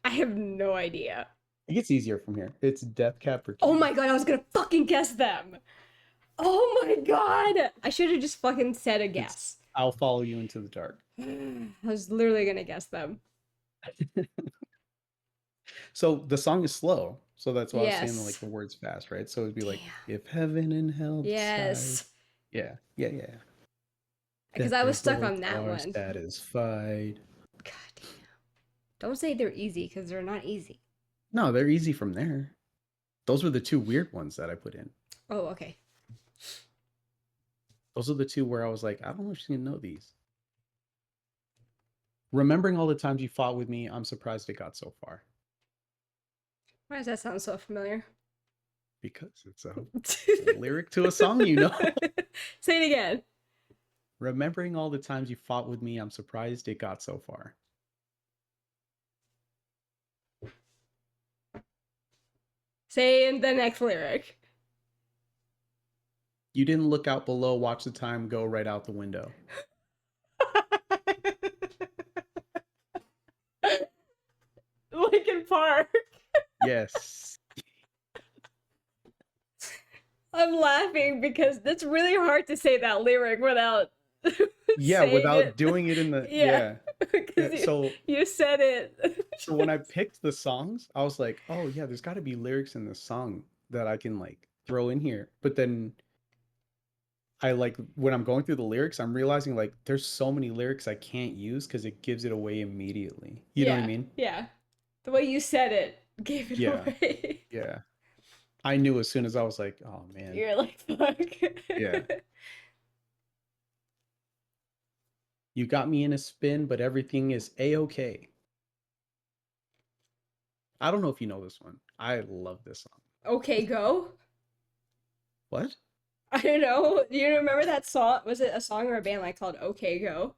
I have no idea. It gets easier from here. It's Death Cab for Oh Cutie. my god, I was gonna fucking guess them. Oh my god. I should have just fucking said a It's guess. I'll Follow You Into the Dark. I was literally gonna guess them. So the song is slow. So that's why I was saying like Yes. the words fast, right? So it'd be like, Damn. if heaven and hell decide. Yes. Yeah, yeah, yeah. Because That I they was stuck both on that are one. satisfied. God damn. Don't say they're easy, because they're not easy. No, they're easy from there. Those were the two weird ones that I put in. Oh, okay. Those are the two where I was like, I don't know if she's gonna know these. Remembering all the times you fought with me, I'm surprised it got so far. Why does that sound so familiar? Because it's a lyric to a song, you know. Say it again. Remembering all the times you fought with me, I'm surprised it got so far. Say in the next lyric. You didn't look out below, watch the time go right out the window. Lincoln Park. Yes. I'm laughing because it's really hard to say that lyric without Yeah, saying without it. doing it in the Yeah, because So you said it. so when I picked the songs, I was like, oh yeah, there's got to be lyrics in this song that I can like throw in here. But then I like when I'm going through the lyrics, I'm realizing like there's so many lyrics I can't use because it gives it away immediately. You know what I Yeah, mean? yeah. The way you said it gave it Yeah, away. yeah. I knew as soon as I was like, oh man. You're like, fuck. Yeah. You got me in a spin, but everything is a-okay. I don't know if you know this one. I love this song. Okay, go. What? I don't know. Do you remember that song? Was it a song or a band like called Okay Go?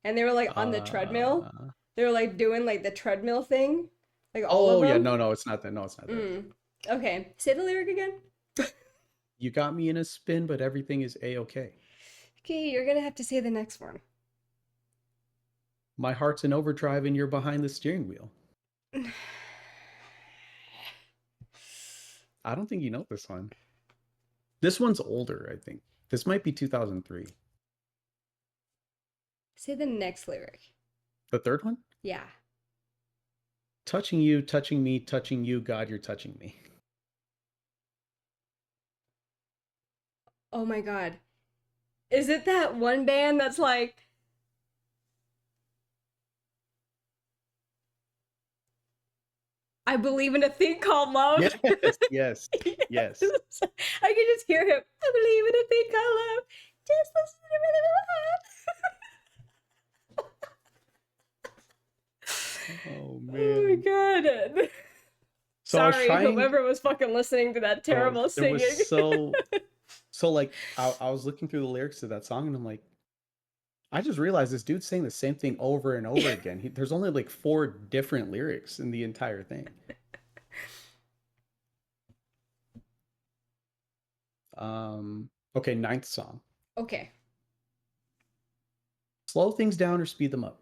And they were like on the treadmill. Uh They were like doing like the treadmill thing, like all of oh yeah, them. no, it's not that. No, it's not that. Okay, say the lyric again. You got me in a spin, but everything is a-okay. Okay, you're gonna have to say the next one. My heart's in overdrive and you're behind the steering wheel. I don't think you know this one. This one's older, I think. This might be 2003. Say the next lyric. The third one? Yeah. Touching you, touching me, touching you, God, you're touching me. Oh my god. Is it that one band that's like I believe in a thing called love? Yes, yes, yes. Yes. I can just hear him. I believe in a thing called love. Just listen to the rhythm of Oh my heart. Oh my man. god. So I was Sorry, trying. whoever was fucking listening to that terrible There singing. was so like I was looking through the lyrics to that song and I'm like, I just realized this dude's saying the same thing over and over again. There's only like 4 different lyrics in the entire thing. Okay, ninth song. Okay. Slow things down or speed them up.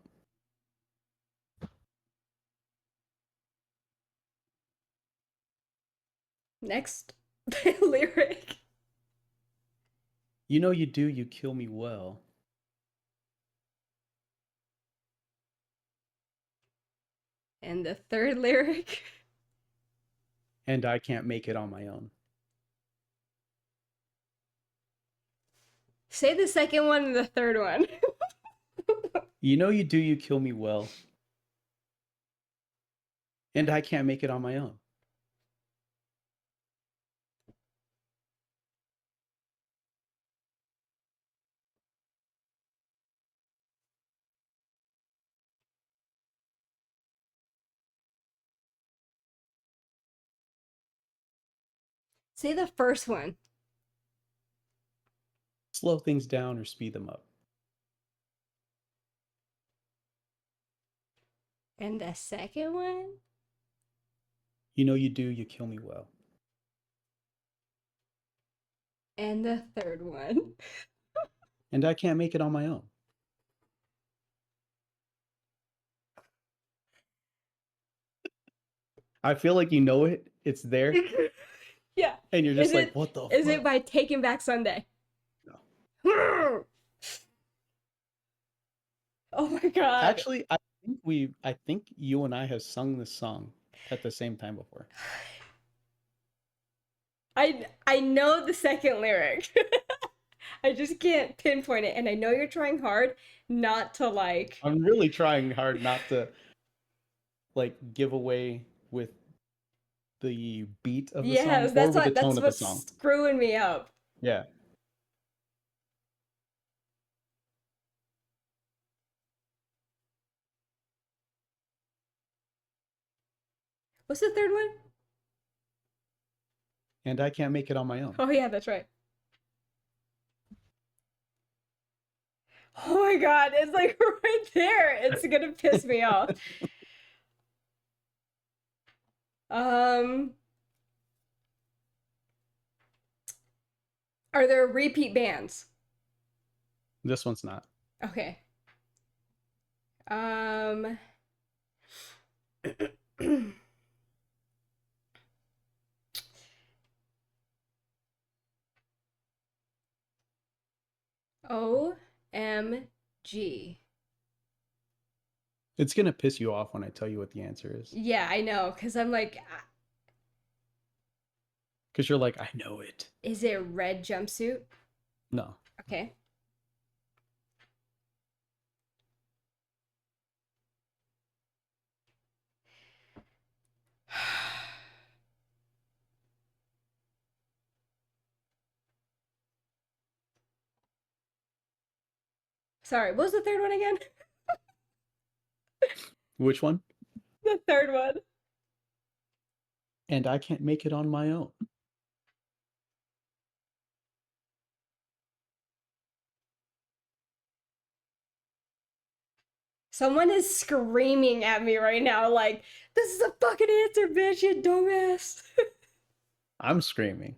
Next lyric. You know you do, you kill me well. And the third lyric. And I can't make it on my own. Say the second one and the third one. You know you do, you kill me well. And I can't make it on my own. Say the first one. Slow things down or speed them up. And the second one? You know you do, you kill me well. And the third one. And I can't make it on my own. I feel like you know it. It's there. Yeah. And you're just like, what the Is fuck? it by Taking Back Sunday? No. Oh my god. Actually, I think you and I have sung this song at the same time before. I know the second lyric. I just can't pinpoint it, and I know you're trying hard not to like. I'm really trying hard not to like give away with the beat of the song or with the tone of the song. What's screwing me up. Yeah. What's the third one? And I can't make it on my own. Oh yeah, that's right. Oh my god, it's like right there. It's gonna piss me off. Are there repeat bands? This one's not. Okay. OMG. It's gonna piss you off when I tell you what the answer is. Yeah, I know, because I'm like, Because you're like, I know it. is it Red Jumpsuit? No. Okay. Sorry, what was the third one again? Which one? The third one. And I can't make it on my own. Someone is screaming at me right now, like, this is a fucking answer, bitch, you dumbass. I'm screaming.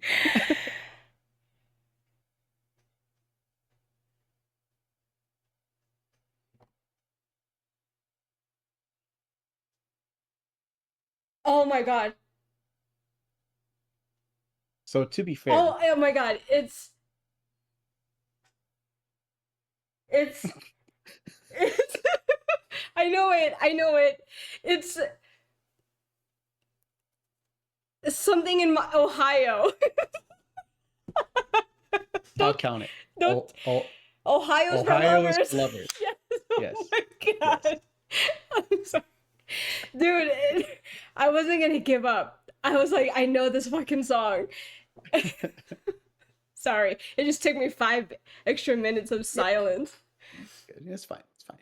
Oh my god. So to be fair, Oh my god, it's I know it. It's something in Ohio. I'll count it. Don't. Ohio's for Ohio's lovers. lovers. Yes. Yes. Oh my god. Yes. I'm sorry. Dude, I wasn't gonna give up. I was like, I know this fucking song. Sorry. It just took me 5 extra minutes of silence. It's fine. It's fine.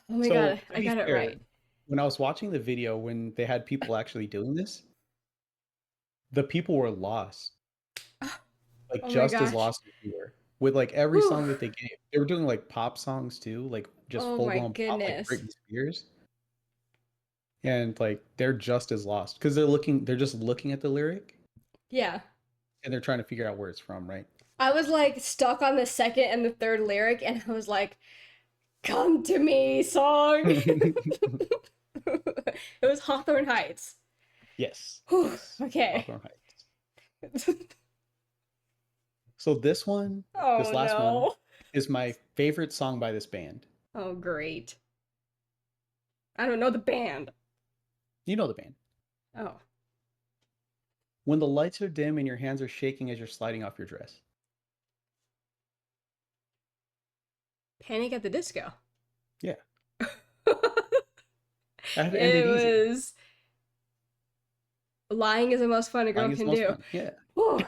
Oh my So, god, to I be got it fair, right. When I was watching the video, when they had people actually doing this, the people were lost. Like Oh my just as gosh. lost as we were. With like every Whew. song that they gave. They were doing like pop songs too, like just Oh full my blown pop like goodness. Britney Spears. And like they're just as lost because they're just looking at the lyric Yeah. and they're trying to figure out where it's from, right? I was like stuck on the second and the third lyric, and I was like, Come to Me song. It was Hawthorne Heights. Yes, Whew, yes. okay. Hawthorne Heights. So this one, this Oh last one, no. is my favorite song by this band. Oh great. I don't know the band. You know the band. Oh. When the lights are dim and your hands are shaking as you're sliding off your dress. Panic at the Disco. Yeah, I had to end it It easy. was Lying is the most fun a girl Lying is the can most do. fun. Yeah. Whew.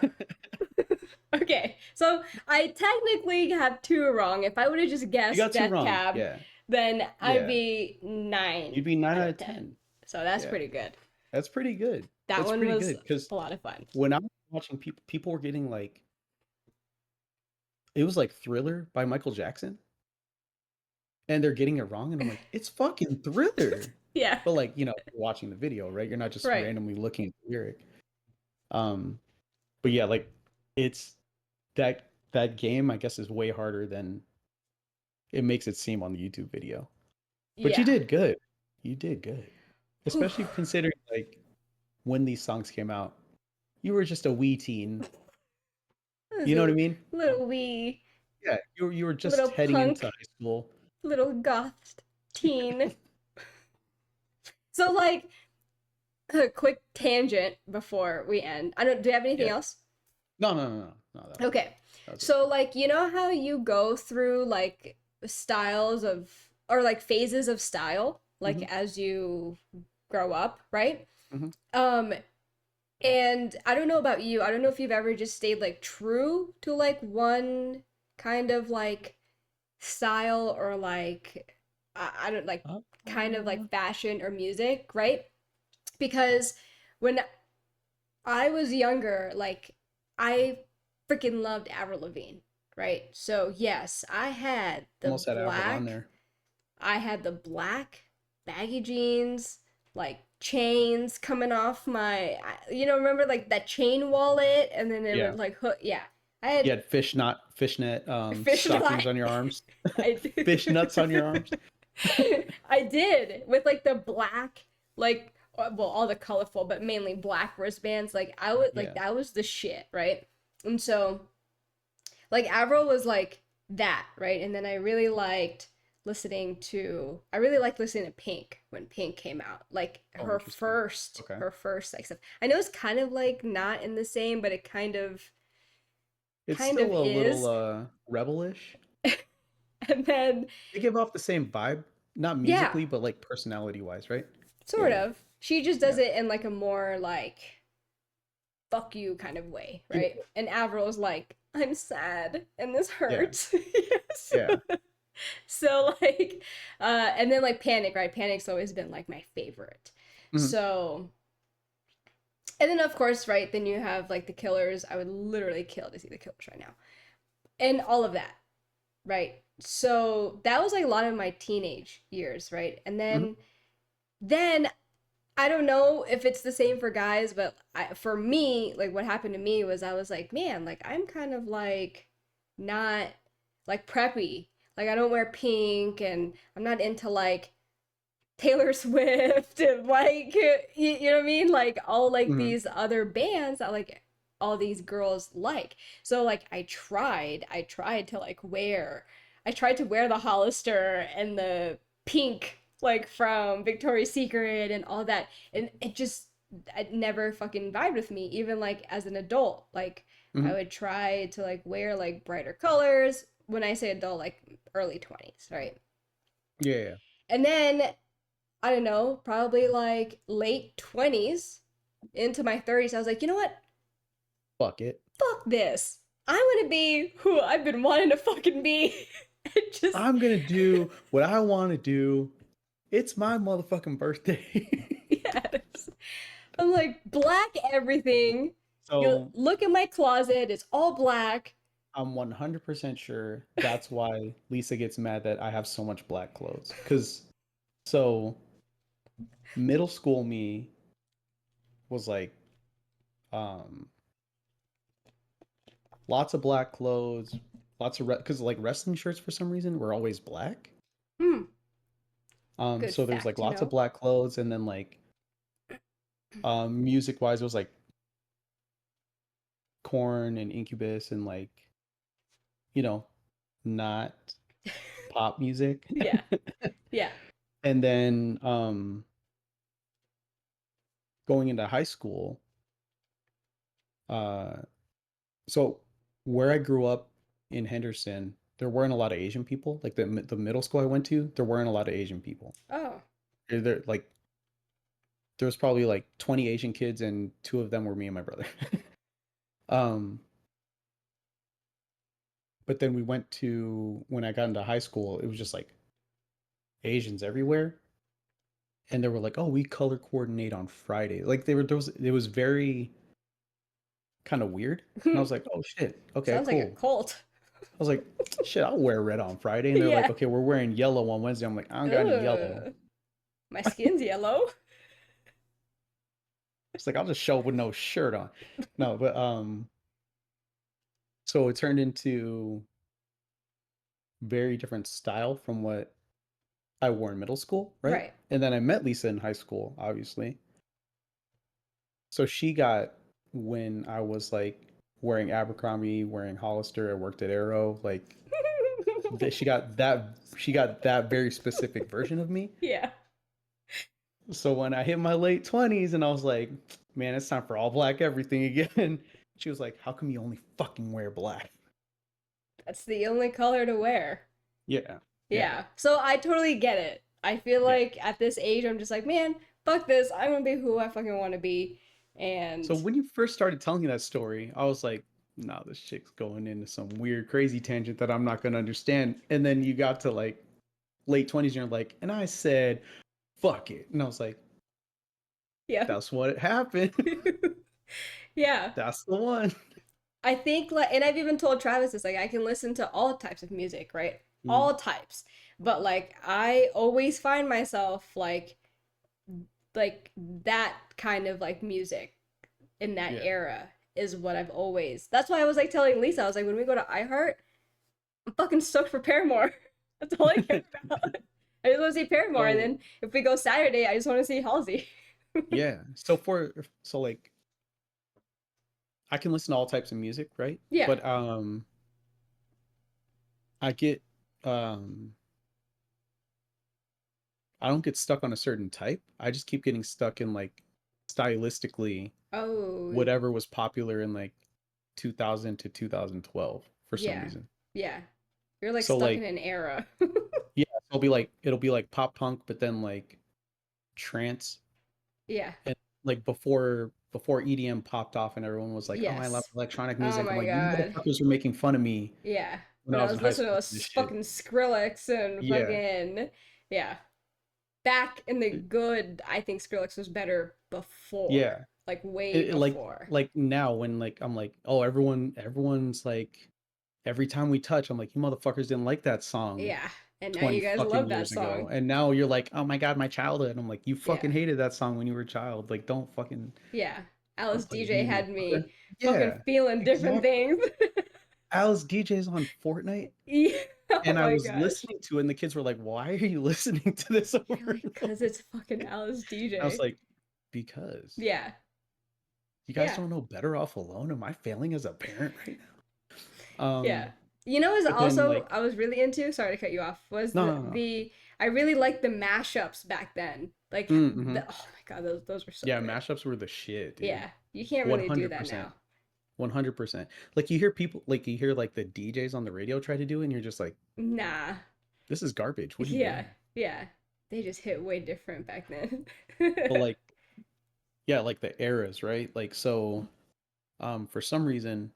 Okay, so I technically have two wrong. If I would have just You guessed got two Death wrong. Cab, Yeah. then I'd Yeah. be You'd 9 be 9 out out of of 10. 10. So that's Yeah. pretty good. That's pretty good. That That's one pretty was good because a lot of fun. when I was watching people were getting like it was like Thriller by Michael Jackson and they're getting it wrong and I'm like, it's fucking Thriller. Yeah, But like, you're watching the video, right? You're not just right. randomly looking at the lyric. Um, but yeah, like it's that game I guess is way harder than it makes it seem on the YouTube video. But you Yeah. did good. You did good. Whew. Especially considering like when these songs came out, you were just a wee teen. It was You know what I a mean? little wee, Yeah, you were just little heading into punk, high school. little goth teen. So, like, a quick tangent before we end. I don't. Do you have anything Yeah. else? No, no, no, no, no. Okay. That was it. So, like, you know how you go through like styles of or like phases of style, like Mm-hmm, as you grow up, right? mm-hmm. Um, and I don't know about you. I don't know if you've ever just stayed like true to like one kind of like style or like I don't like kind of like fashion or music, right? Because when I was younger, like I freaking loved Avril Lavigne, right? So yes, Almost had Avril on there. I had the black baggy jeans, like chains coming off my, remember like that chain wallet, and then it Yeah. would like hook. Yeah, I You had had fishnet fish stockings line. on your arms. I Fish nuts on your did. arms. I did with like the black, like well, all the colorful, but mainly black wristbands. Like I would like Yeah. that was the shit, right? And so like Avril was like that, right? And then I really liked listening to Pink when Pink came out. Like Oh, interesting. Okay. her first like stuff. I know it's kind of like not in the same, but it It's kind of still a little is. rebellish. And then They give off the same vibe, not yeah, musically, but like personality wise, right? sort Yeah. of. She just Yeah. does it in like a more like fuck you kind of way, Yeah. right? And Avril's like, I'm sad and this Yeah. hurts. Yes. Yeah. So like and then like Panic, right? Panic's always been like my favorite. Mhm. So and then of course, right, then you have like the Killers. I would literally kill to see the Killers right now. And all of that, right? So that was like a lot of my teenage years, right? And Mhm. then I don't know if it's the same for guys, but for me, like what happened to me was I was like, man, like I'm kind of like not like preppy. Like I don't wear pink and I'm not into like Taylor Swift and like you know what I mean? Like all like Mhm. these other bands that like all these girls like. So like I tried to wear the Hollister and the pink like from Victoria's Secret and all that, and it never fucking vibed with me even like as an adult. Like I Mhm. would try to like wear like brighter colors when I say adult, like early 20s, right? Yeah. Yeah. And then I don't know, probably like late 20s into my 30s, I was like, you know what? Fuck it. Fuck this. I want to be who I've been wanting to fucking be. It just, I'm gonna do what I want to do. It's my motherfucking birthday. yes. I'm like, black everything. You So look in my closet, it's all black. I'm 100% sure that's why Lisa gets mad that I have so much black clothes. Because so middle school me was like um lots of black clothes, lots of because like wrestling shirts for some reason were always black. Hmm. Good So there's fact like to lots of know. black clothes, and then like music wise, it was like Corn and Incubus and like, you know, not pop music. Yeah. Yeah. And then going into high school, uh so where I grew up in Henderson, there weren't a lot of Asian people. Like the middle school I went to, there weren't a lot of Asian people. Oh. There like there was probably like 20 Asian kids and two of them were me and my brother. um but then we went to when I got into high school, it was just like Asians everywhere. And they were like, "Oh, we color coordinate on Friday." Like they were those it was very kind of weird. And I was like, "Oh shit. Okay, Sounds like a cool." cult. I was like, "Shit, I'll wear red on Friday." And they're like, Yeah. "Okay, we're wearing yellow on Wednesday." I'm like, "I don't got any yellow." Ugh. My skin's yellow. It's like I'll just show up with no shirt on. No, but so it turned into very different style from what I wore in middle school, right? Right. And then I met Lisa in high school, obviously. So she got when I was like wearing Abercrombie, wearing Hollister, I worked at Arrow, like she got that very specific version of me. Yeah. So when I hit my late 20s and I was like, man, it's time for all black everything again. She was like, how come you only fucking wear black? That's the only color to wear. Yeah. Yeah. Yeah. So I totally get it. I feel Yeah. like at this age, I'm just like, man, fuck this. I'm gonna be who I fucking want to be. So And when you first started telling me that story, I was like, nah, this chick's going into some weird, crazy tangent that I'm not going to understand. And then you got to like late 20s and you're like, and I said, fuck it. And I was like, yeah. that's what happened. Yeah. That's the one. I think like, and I've even told Travis this, like I can listen to all types of music, right? Mm, All types. But like I always find myself like that kind of like music in that yeah. era is what I've always. That's why I was like telling Lisa, I was like, when we go to iHeart, I'm fucking stoked for Paramore. That's all I care about. I just want to see Paramore, and So then if we go Saturday, I just want to see Halsey. yeah. So like I can listen to all types of music, right? Yeah. But I get um I don't get stuck on a certain type. I just keep getting stuck in like stylistically Oh, whatever was popular in like 2000 to 2012 for some yeah. reason. Yeah. You're like So stuck in like an era. yeah, it'll be like pop punk but then like trance yeah. and like before EDM popped off and everyone was like, "Oh, I love Yes. electronic Oh music." I'm my like, "You god. motherfuckers were making fun of me Yeah. when When I I was in was high listening school to for this shit." fucking Skrillex and Yeah. fucking yeah. Back in the good, I think Skrillex was better before. Yeah. Like way before. Like now when like I'm like, "Oh, everyone's like every time we touch, I'm like, you motherfuckers didn't like that song Yeah. And now 20 you guys fucking love that years song. ago." And now you're like, "Oh my God, my childhood." And I'm like, you Yeah. fucking hated that song when you were a child. Like, Yeah. Alice don't play with DJ me, had motherfucker. me fucking Yeah, feeling different exactly. things. Alice DJ's on Fortnite yeah. Oh and I my was gosh. listening to it and the kids were like, why are you listening to this You're over like, and cause over? it's fucking Alice I was DJ. like, because Yeah. you guys Yeah. don't know Better Off Alone? Am I failing as a parent right now? Yeah. You know, is But then also like, I was really into. Sorry to cut you off. Was no, no, no. the I really liked the mashups back then. Like Mm-hmm. the oh my god, those were so Yeah, good. mashups were the shit, dude. Yeah, you can't really do that 100%. now. 100%. Like you hear people, like you hear like the DJs on the radio try to do it, and you're just like, Nah. this is garbage. What are you Yeah. doing? Yeah. They just hit way different back then. But like, yeah, like the eras, right? Like so, for some reason,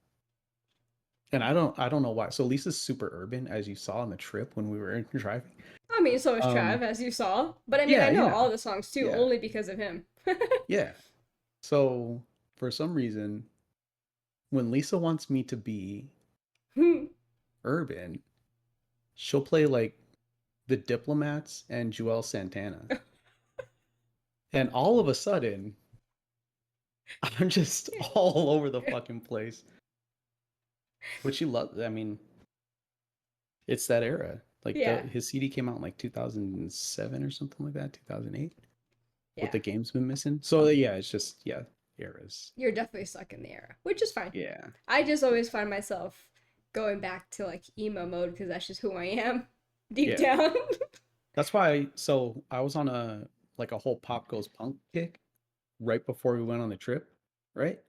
and I don't know why. So Lisa's super urban, as you saw on the trip when we were driving. I mean, so is Um, Trav, as you saw. But I mean, I yeah, know yeah, all the songs too, yeah, only because of him. yeah. So for some reason, when Lisa wants me to be urban, she'll play like the Diplomats and Joel Santana. And all of a sudden, I'm just all over the fucking place. But she loves, I mean, it's that era. Like Yeah. his CD came out in like 2007 or something like that, 2008. With Yeah. the games been missing. So yeah, it's just yeah, eras. You're definitely stuck in the era, which is fine. Yeah. I just always find myself going back to like emo mode because that's just who I am deep Yeah. down. That's why so I was on a like a whole pop goes punk kick right before we went on the trip, right?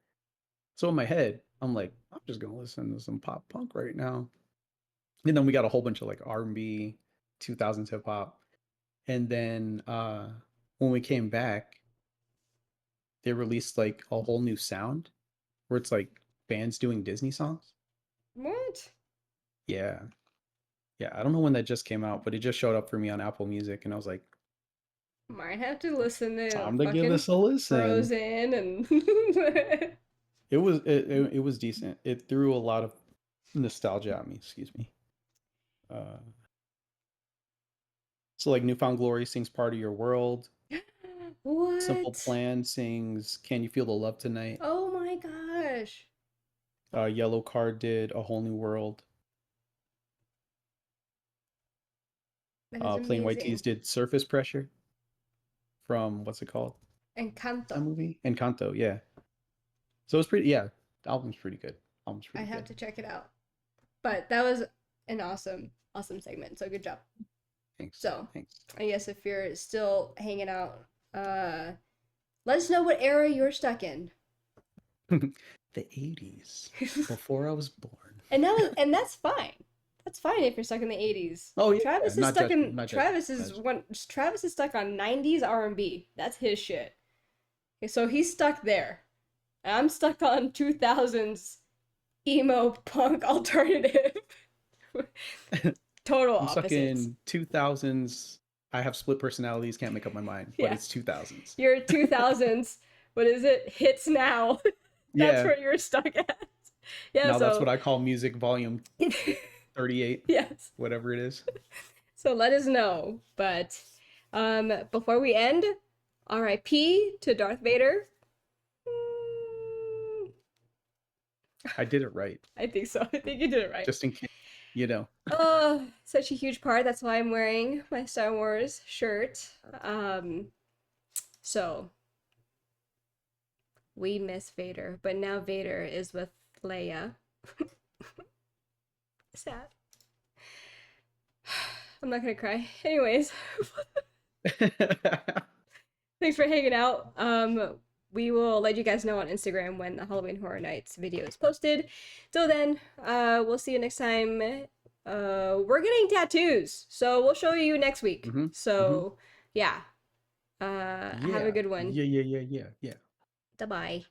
So in my head, I'm like, I'm just gonna listen to some pop punk right now. And then we got a whole bunch of like R&B, 2000s hip hop. And then when we came back, they released like a whole new sound where it's like bands doing Disney songs. What? Yeah. Yeah, I don't know when that just came out, but it just showed up for me on Apple Music and I was like, Might have to listen to time to give fucking this a listen. Frozen and It was decent. It threw a lot of nostalgia at me, excuse me. Uh so like Newfound Glory sings Part of Your World. Simple what? Plan sings Can You Feel the Love Tonight? Oh my gosh. Yellow Card did A Whole New World. That is Plain White Tees amazing. did Surface Pressure from what's it called? That Encanto. movie? Encanto, yeah. So it's pretty yeah, the album's pretty good. Album's I pretty have good. to check it out. But that was an awesome segment. So good job. Thanks. So Thanks. I guess if you're still hanging out, let us know what era you're stuck in. The 80s. Before I was born. And that's fine. That's fine if you're stuck in the 80s. Oh yeah, Travis is not stuck judging, in not judging. Travis is one Travis is stuck on 90s R&B. That's his shit. Okay, so he's stuck there. And I'm stuck on 2000s emo punk alternative. Total I'm stuck opposites. in 2000s. I have split personalities, can't make up my mind, but Yeah. it's 2000s. You're 2000s. What is it? Hits now. That's Yeah. where you're stuck at. Yeah, Now that's so what I call music volume 38, yes. whatever it is. So let us know. But before we end, RIP to Darth Vader. I did it right. I think so. I think you did it right. Just in case, you know. Oh, such a huge part. That's why I'm wearing my Star Wars shirt. So we miss Vader, but now Vader is with Leia. Sad. I'm not gonna cry. Anyways, thanks for hanging out. We will let you guys know on Instagram when the Halloween Horror Nights video is posted. Till then, we'll see you next time. We're getting tattoos, so we'll show you next week. So, yeah. Have a good one. Yeah. Bye-bye.